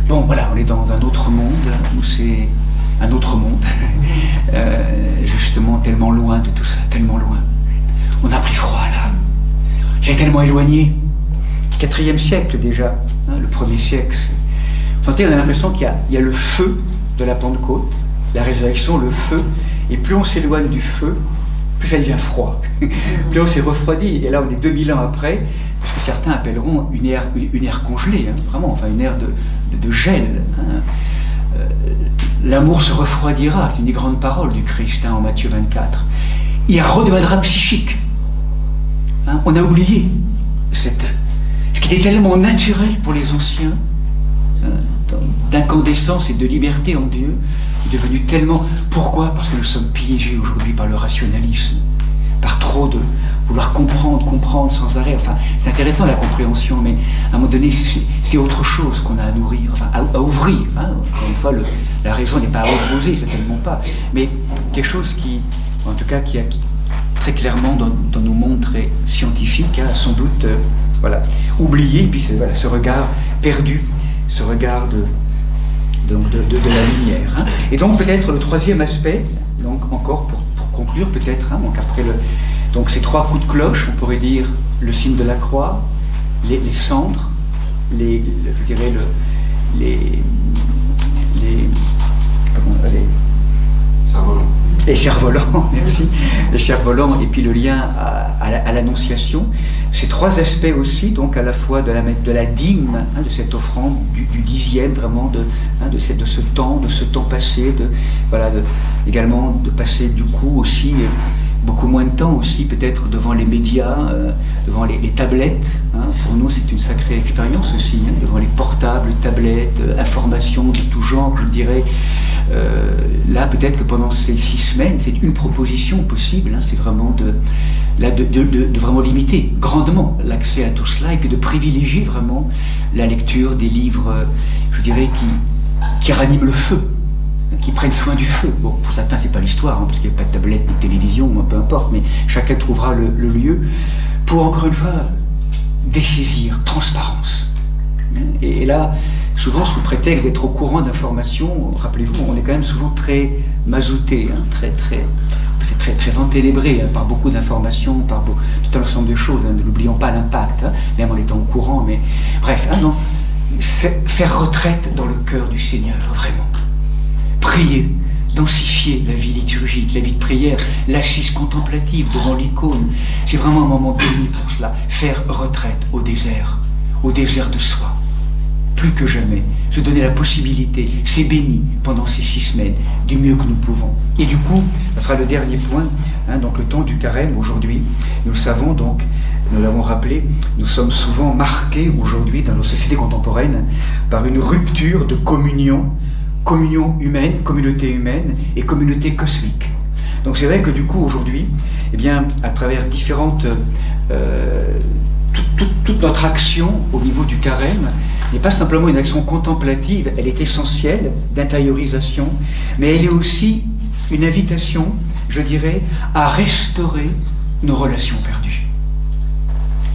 Bon, voilà, on est dans un autre monde, où c'est un autre monde, justement tellement loin de tout ça, tellement loin. On a pris froid à l'âme. J'ai tellement éloigné. 4e siècle déjà, le 1er siècle. Vous sentez, on a l'impression qu'il y a le feu de la Pentecôte, la résurrection, le feu, et plus on s'éloigne du feu, plus ça devient froid. Plus on s'est refroidi, et là on est 2000 ans après, ce que certains appelleront une ère congelée, vraiment, une ère de gel. L'amour se refroidira, c'est une des grandes paroles du Christ en Matthieu 24. Il redeviendra psychique. On a oublié ce qui était tellement naturel pour les anciens, d'incandescence et de liberté en Dieu, est devenu tellement... Pourquoi? Parce que nous sommes piégés aujourd'hui par le rationalisme, par trop de... vouloir comprendre sans arrêt. Enfin, c'est intéressant la compréhension, mais à un moment donné, c'est autre chose qu'on a à nourrir, enfin, à ouvrir. Hein. Encore une fois, la raison n'est pas à opposer, certainement pas, mais quelque chose qui, en tout cas, qui très clairement dans nos mondes très scientifiques, a sans doute voilà, oublié, et puis voilà, ce regard perdu, ce regard de la lumière. Hein. Et donc peut-être le troisième aspect, donc encore pour conclure peut-être, hein, donc après donc ces trois coups de cloche, on pourrait dire le signe de la croix, les cendres, je dirais les cerfs-volants, merci, les cerfs-volants, et puis le lien à l'Annonciation. Ces trois aspects aussi, donc à la fois de la dîme, hein, de cette offrande du dixième, vraiment de ce temps passé, voilà, également de passer du coup aussi beaucoup moins de temps aussi peut-être devant les médias, devant les tablettes. Hein. Pour nous, c'est une sacrée expérience aussi, hein, devant les portables, tablettes, informations de tout genre, je dirais. Là, peut-être que pendant ces 6 semaines, c'est une proposition possible, hein, c'est vraiment de vraiment limiter grandement l'accès à tout cela, et puis de privilégier vraiment la lecture des livres, je dirais, qui raniment le feu, qui prennent soin du feu. Bon, pour certains, c'est pas l'histoire, hein, parce qu'il n'y a pas de tablette, ni de télévision, peu importe, mais chacun trouvera le lieu pour, encore une fois, dessaisir, transparence. Et là, souvent, sous prétexte d'être au courant d'informations, rappelez-vous, on est quand même souvent très mazouté, hein, très enténébré, hein, par beaucoup d'informations, par tout un ensemble de choses, hein, ne l'oublions pas l'impact, hein, même en étant au courant, mais bref, hein, non, faire retraite dans le cœur du Seigneur, vraiment. Prier, densifier la vie liturgique, la vie de prière, l'assise contemplative devant l'icône, c'est vraiment un moment béni pour cela. Faire retraite au désert de soi, plus que jamais, se donner la possibilité, c'est béni pendant ces 6 semaines, du mieux que nous pouvons. Et du coup, ce sera le dernier point, hein, donc le temps du carême aujourd'hui, nous le savons donc, nous l'avons rappelé, nous sommes souvent marqués aujourd'hui dans nos sociétés contemporaines par une rupture de communion humaine, communauté humaine et communauté cosmique. Donc c'est vrai que du coup aujourd'hui, eh bien, à travers différentes toute notre action au niveau du carême n'est pas simplement une action contemplative, elle est essentielle d'intériorisation, mais elle est aussi une invitation, je dirais, à restaurer nos relations perdues.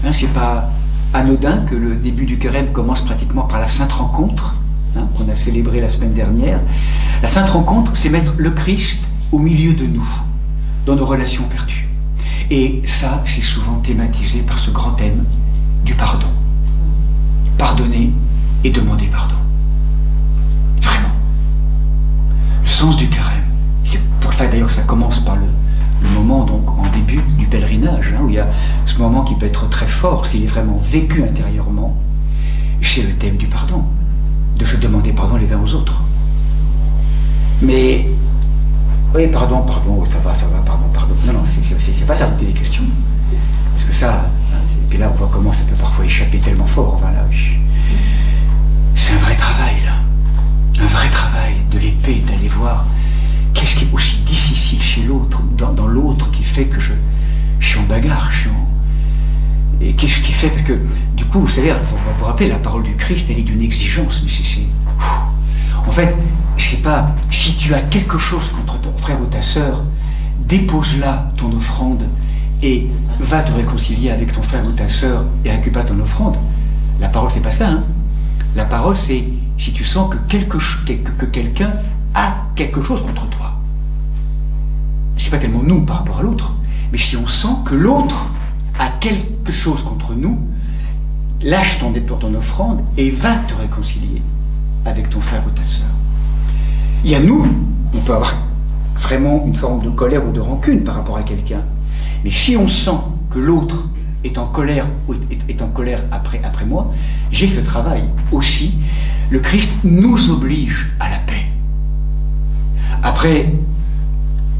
Hein, c'est pas anodin que le début du carême commence pratiquement par la Sainte Rencontre, hein, qu'on a célébrée la semaine dernière. La Sainte Rencontre, c'est mettre le Christ au milieu de nous, dans nos relations perdues. Et ça, c'est souvent thématisé par ce grand thème du pardon. Pardonner et demander pardon. Vraiment. Le sens du carême. C'est pour ça d'ailleurs que ça commence par le moment, donc en début du pèlerinage, hein, où il y a ce moment qui peut être très fort, s'il est vraiment vécu intérieurement. C'est le thème du pardon. De se demander pardon les uns aux autres. Mais oui, pardon, ça va, pardon. Non, c'est pas t'as des questions. Parce que ça, et puis là, on voit comment ça peut parfois échapper tellement fort. Enfin, là, c'est un vrai travail, là. Un vrai travail de l'épée, d'aller voir qu'est-ce qui est aussi difficile chez l'autre, dans l'autre, qui fait que je suis en bagarre, Et qu'est-ce qui fait, parce que, du coup, vous savez, vous rappelez, la parole du Christ, elle est d'une exigence, mais en fait, c'est pas si tu as quelque chose contre ton frère ou ta sœur, dépose-la ton offrande et va te réconcilier avec ton frère ou ta sœur et récupère ton offrande. La parole, c'est pas ça, hein. La parole, c'est si tu sens que quelqu'un a quelque chose contre toi. C'est pas tellement nous par rapport à l'autre, mais si on sent que l'autre a quelque chose contre nous, lâche ton offrande et va te réconcilier avec ton frère ou ta sœur. Il y a nous, on peut avoir vraiment une forme de colère ou de rancune par rapport à quelqu'un, mais si on sent que l'autre est en colère après moi, j'ai ce travail aussi. Le Christ nous oblige à la paix. Après,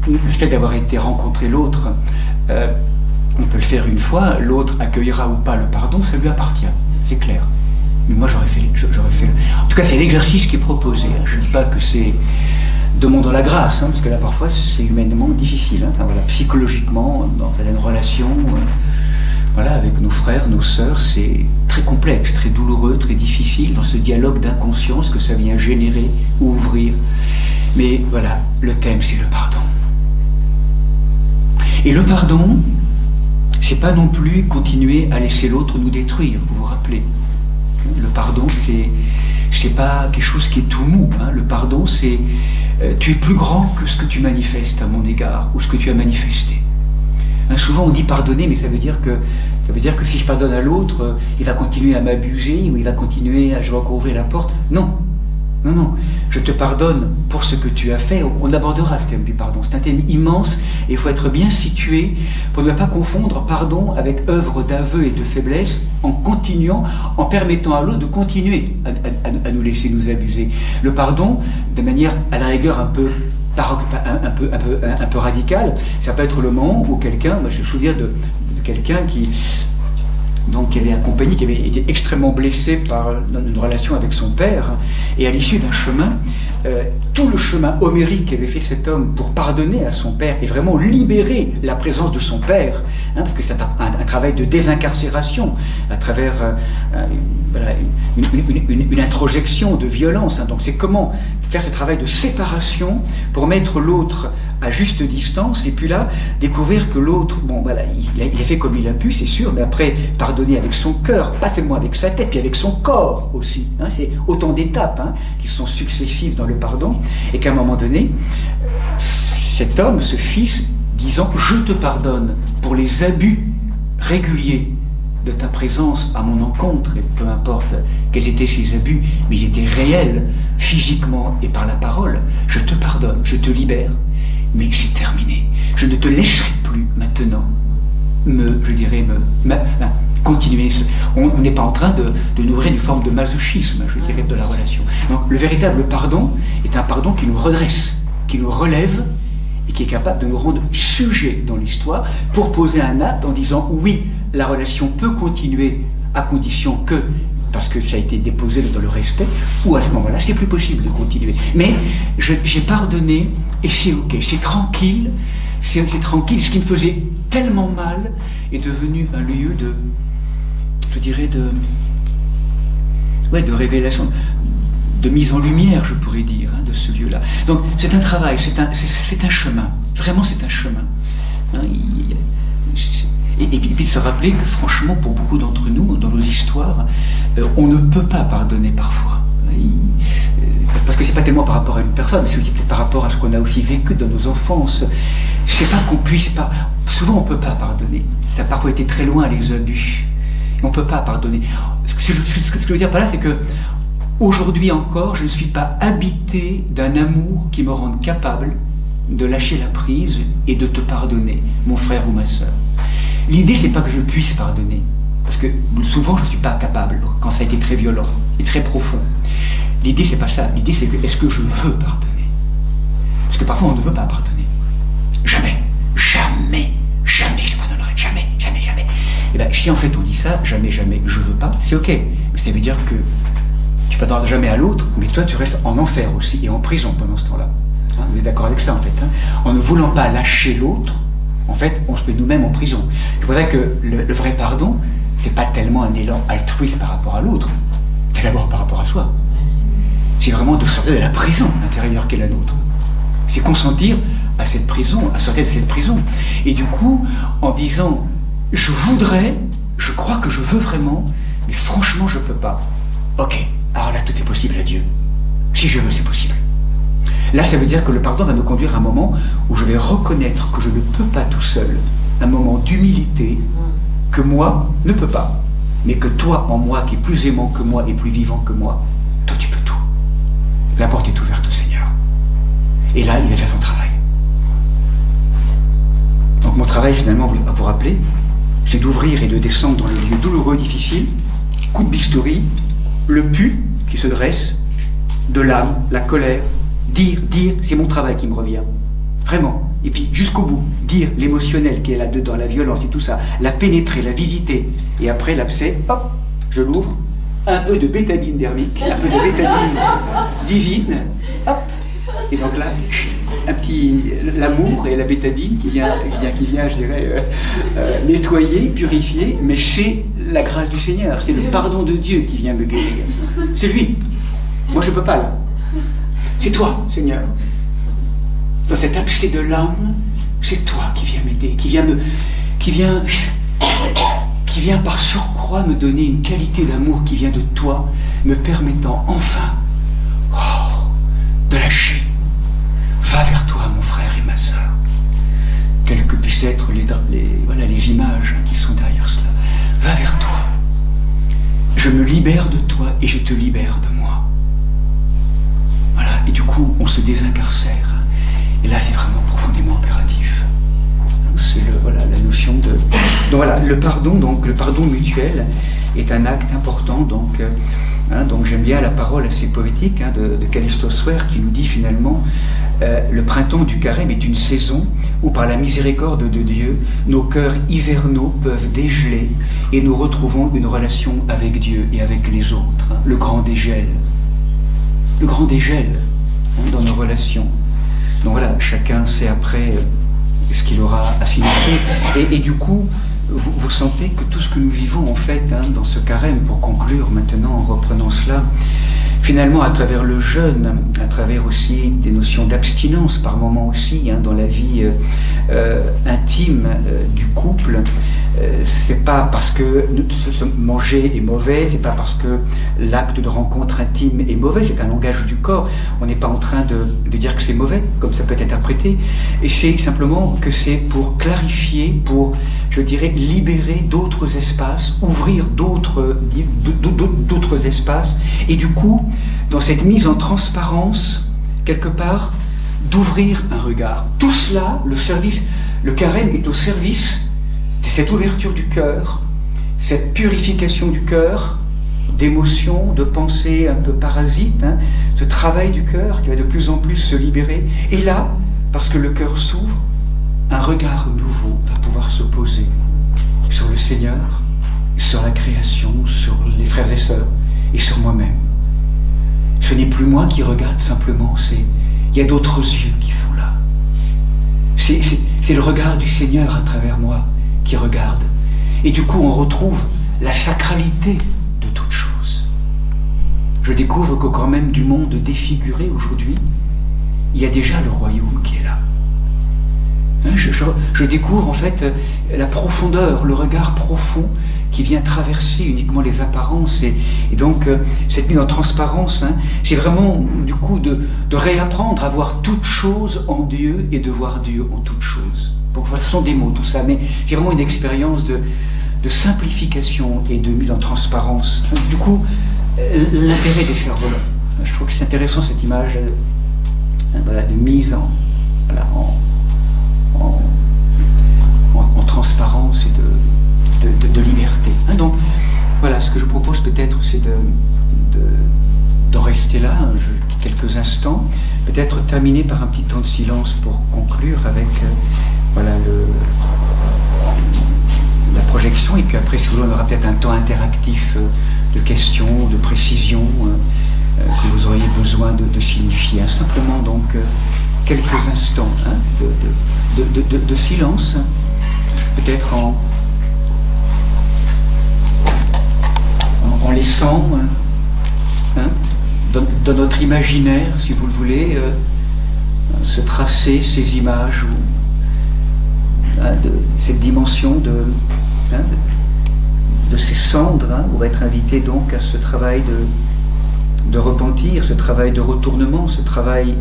le fait d'avoir été rencontré l'autre, on peut le faire une fois, l'autre accueillera ou pas le pardon, ça lui appartient, c'est clair. Mais moi j'aurais fait En tout cas, c'est l'exercice qui est proposé. Hein. Je ne dis pas que c'est demandons la grâce, hein, parce que là parfois c'est humainement difficile. Hein. Enfin, voilà, psychologiquement, dans une relation, voilà, avec nos frères, nos sœurs, c'est très complexe, très douloureux, très difficile dans ce dialogue d'inconscience que ça vient générer ou ouvrir. Mais voilà, le thème, c'est le pardon. Et le pardon, c'est pas non plus continuer à laisser l'autre nous détruire, vous vous rappelez. Le pardon, c'est pas quelque chose qui est tout mou. Hein. Le pardon, c'est tu es plus grand que ce que tu manifestes à mon égard ou ce que tu as manifesté. Hein, souvent on dit pardonner, mais ça veut dire que si je pardonne à l'autre, il va continuer à m'abuser ou il va continuer je vais encore ouvrir la porte. Non. Non, non, je te pardonne pour ce que tu as fait. On abordera ce thème du pardon. C'est un thème immense et il faut être bien situé pour ne pas confondre pardon avec œuvre d'aveu et de faiblesse en continuant, en permettant à l'autre de continuer à nous laisser nous abuser. Le pardon, de manière à la rigueur un peu radicale, ça peut être le moment où quelqu'un, moi je me souviens de quelqu'un qui avait accompagné, qui avait été extrêmement blessé par une relation avec son père, et à l'issue d'un chemin, tout le chemin homérique qu'avait fait cet homme pour pardonner à son père et vraiment libérer la présence de son père, hein, parce que c'est un travail de désincarcération à travers voilà, une introjection de violence. Hein. Donc c'est comment faire ce travail de séparation pour mettre l'autre à juste distance, et puis là, découvrir que l'autre, bon voilà, il a fait comme il a pu, c'est sûr, mais après, pardonner avec son cœur, pas seulement avec sa tête, puis avec son corps aussi. Hein, c'est autant d'étapes hein, qui sont successives dans le pardon, et qu'à un moment donné, cet homme, ce fils, disant « Je te pardonne pour les abus réguliers de ta présence à mon encontre, et peu importe quels étaient ces abus, mais ils étaient réels, physiquement et par la parole, je te pardonne, je te libère, mais c'est terminé. Je ne te laisserai plus maintenant continuer. On n'est pas en train de nourrir une forme de masochisme, je dirais, de la relation. Donc le véritable pardon est un pardon qui nous redresse, qui nous relève, et qui est capable de nous rendre sujets dans l'histoire pour poser un acte en disant oui, la relation peut continuer à condition que, parce que ça a été déposé dans le respect, ou à ce moment-là, c'est plus possible de continuer. Mais j'ai pardonné et c'est ok, c'est tranquille, c'est tranquille. Ce qui me faisait tellement mal est devenu un lieu de, je dirais, de révélation, de mise en lumière, je pourrais dire, hein, de ce lieu-là. Donc c'est un travail, c'est un chemin, vraiment c'est un chemin. Hein, et puis se rappeler que franchement, pour beaucoup d'entre nous, dans nos histoires, on ne peut pas pardonner parfois. Parce que c'est pas tellement par rapport à une personne, mais c'est aussi peut-être par rapport à ce qu'on a aussi vécu dans nos enfances. C'est pas qu'on puisse pas. Souvent on peut pas pardonner. Ça a parfois été très loin les abus. On peut pas pardonner. Ce que je veux dire par là, c'est que aujourd'hui encore, je ne suis pas habité d'un amour qui me rende capable de lâcher la prise et de te pardonner, mon frère ou ma sœur. L'idée, c'est pas que je puisse pardonner, parce que souvent je ne suis pas capable, quand ça a été très violent et très profond. L'idée, c'est pas ça. L'idée, c'est que est-ce que je veux pardonner? Parce que parfois, on ne veut pas pardonner. Jamais, jamais, jamais je te pardonnerai. Jamais, jamais, jamais. Et bien, si en fait on dit ça, jamais, jamais, je veux pas, c'est ok. Mais ça veut dire que tu pardonneras jamais à l'autre, mais toi, tu restes en enfer aussi et en prison pendant ce temps-là. Hein, vous êtes d'accord avec ça, en fait, hein? En ne voulant pas lâcher l'autre, en fait, on se met nous-mêmes en prison. C'est pour ça que le vrai pardon, c'est pas tellement un élan altruiste par rapport à l'autre, c'est d'abord par rapport à soi. C'est vraiment de sortir de la prison intérieure qu'est la nôtre. C'est consentir à cette prison, à sortir de cette prison. Et du coup, en disant, je voudrais, je crois que je veux vraiment, mais franchement, je peux pas. Ok, alors là, tout est possible à Dieu. Si je veux, c'est possible. Là, ça veut dire que le pardon va me conduire à un moment où je vais reconnaître que je ne peux pas tout seul, un moment d'humilité que moi ne peux pas, mais que toi, en moi, qui est plus aimant que moi et plus vivant que moi, toi, tu peux tout. La porte est ouverte au Seigneur. Et là, il va faire son travail. Donc mon travail, finalement, à vous rappeler, c'est d'ouvrir et de descendre dans le lieu douloureux, difficile, coup de bistouri, le pu qui se dresse, de l'âme, la colère, dire, c'est mon travail qui me revient. Vraiment. Et puis jusqu'au bout, dire l'émotionnel qui est là-dedans, la violence et tout ça, la pénétrer, la visiter. Et après l'abcès, hop, je l'ouvre, un peu de bétadine dermique, un peu de bétadine divine, hop. Et donc là, l'amour et la bétadine qui vient, je dirais, nettoyer, purifier, mais c'est la grâce du Seigneur, c'est le pardon de Dieu qui vient me guérir. C'est lui. Moi, je ne peux pas, là. C'est toi, Seigneur. Dans cet abcès de l'âme, c'est toi qui viens m'aider, qui vient par surcroît me donner une qualité d'amour qui vient de toi, me permettant enfin de lâcher. Va vers toi, mon frère et ma sœur. Quelles que puissent être les images qui sont derrière cela. Va vers toi. Je me libère de toi et je te libère de moi. Voilà, et du coup, on se désincarcère. Et là, c'est vraiment profondément impératif. C'est la notion de... Donc voilà, le pardon mutuel est un acte important. Donc j'aime bien la parole assez poétique de Callisto Swear qui nous dit finalement le printemps du carême est une saison où par la miséricorde de Dieu, nos cœurs hivernaux peuvent dégeler et nous retrouvons une relation avec Dieu et avec les autres. Le grand dégel. Le grand dégel dans nos relations. Donc voilà, chacun sait après ce qu'il aura à signifier. Et du coup, vous sentez que tout ce que nous vivons en fait dans ce carême, pour conclure maintenant en reprenant cela, finalement à travers le jeûne, à travers aussi des notions d'abstinence par moments aussi dans la vie intime du couple, c'est pas parce que manger est mauvais, c'est pas parce que l'acte de rencontre intime est mauvais, c'est un langage du corps. On n'est pas en train de dire que c'est mauvais, comme ça peut être interprété, et c'est simplement que c'est pour clarifier, pour, je dirais, libérer d'autres espaces, ouvrir d'autres espaces, et du coup, dans cette mise en transparence, quelque part, d'ouvrir un regard. Tout cela, le carême est au service de cette ouverture du cœur, cette purification du cœur, d'émotions, de pensées un peu parasites, ce travail du cœur qui va de plus en plus se libérer. Et là, parce que le cœur s'ouvre, un regard nouveau va pouvoir se poser sur le Seigneur, sur la création, sur les frères et sœurs et sur moi-même. Ce n'est plus moi qui regarde simplement, il y a d'autres yeux qui sont là. C'est le regard du Seigneur à travers moi qui regarde. Et du coup, on retrouve la sacralité de toute chose. Je découvre qu'au quand même du monde défiguré aujourd'hui, il y a déjà le royaume qui est là. Je découvre en fait la profondeur, le regard profond qui vient traverser uniquement les apparences et donc cette mise en transparence, c'est vraiment du coup de réapprendre à voir toute chose en Dieu et de voir Dieu en toute chose. Bon, ce sont des mots tout ça, mais c'est vraiment une expérience de simplification et de mise en transparence. Du coup, l'intérêt des cerfs-volants. Je trouve que c'est intéressant cette image de mise en transparence et de liberté. Donc voilà, ce que je propose peut-être c'est de rester là quelques instants, peut-être terminer par un petit temps de silence pour conclure avec la projection, et puis après si vous voulez on aura peut-être un temps interactif de questions, de précisions que vous auriez besoin de signifier. Simplement donc quelques instants de silence, peut-être en laissant dans notre imaginaire, si vous le voulez, se tracer ces images de cette dimension de ces cendres. On va être invité donc à ce travail de repentir, ce travail de retournement, ce travail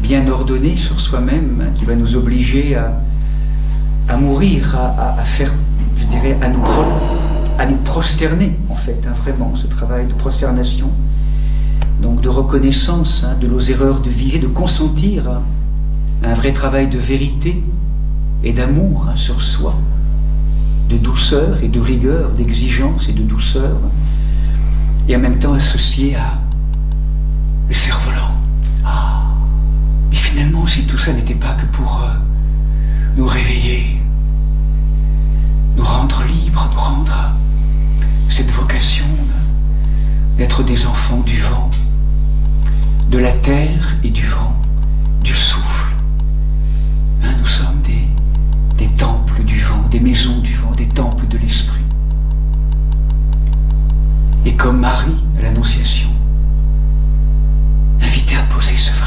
bien ordonné sur soi-même, qui va nous obliger à mourir, à faire, je dirais, à nous prosterner, en fait, vraiment, ce travail de prosternation, donc de reconnaissance de nos erreurs de vie, et de consentir à un vrai travail de vérité et d'amour sur soi, de douceur et de rigueur, d'exigence et de douceur, et en même temps associé à le cerf-volant. Mais finalement, si tout ça n'était pas que pour nous réveiller, nous rendre libres, nous rendre à cette vocation d'être des enfants du vent, de la terre et du vent, du souffle et comme Marie à l'Annonciation, invité à poser ce vrai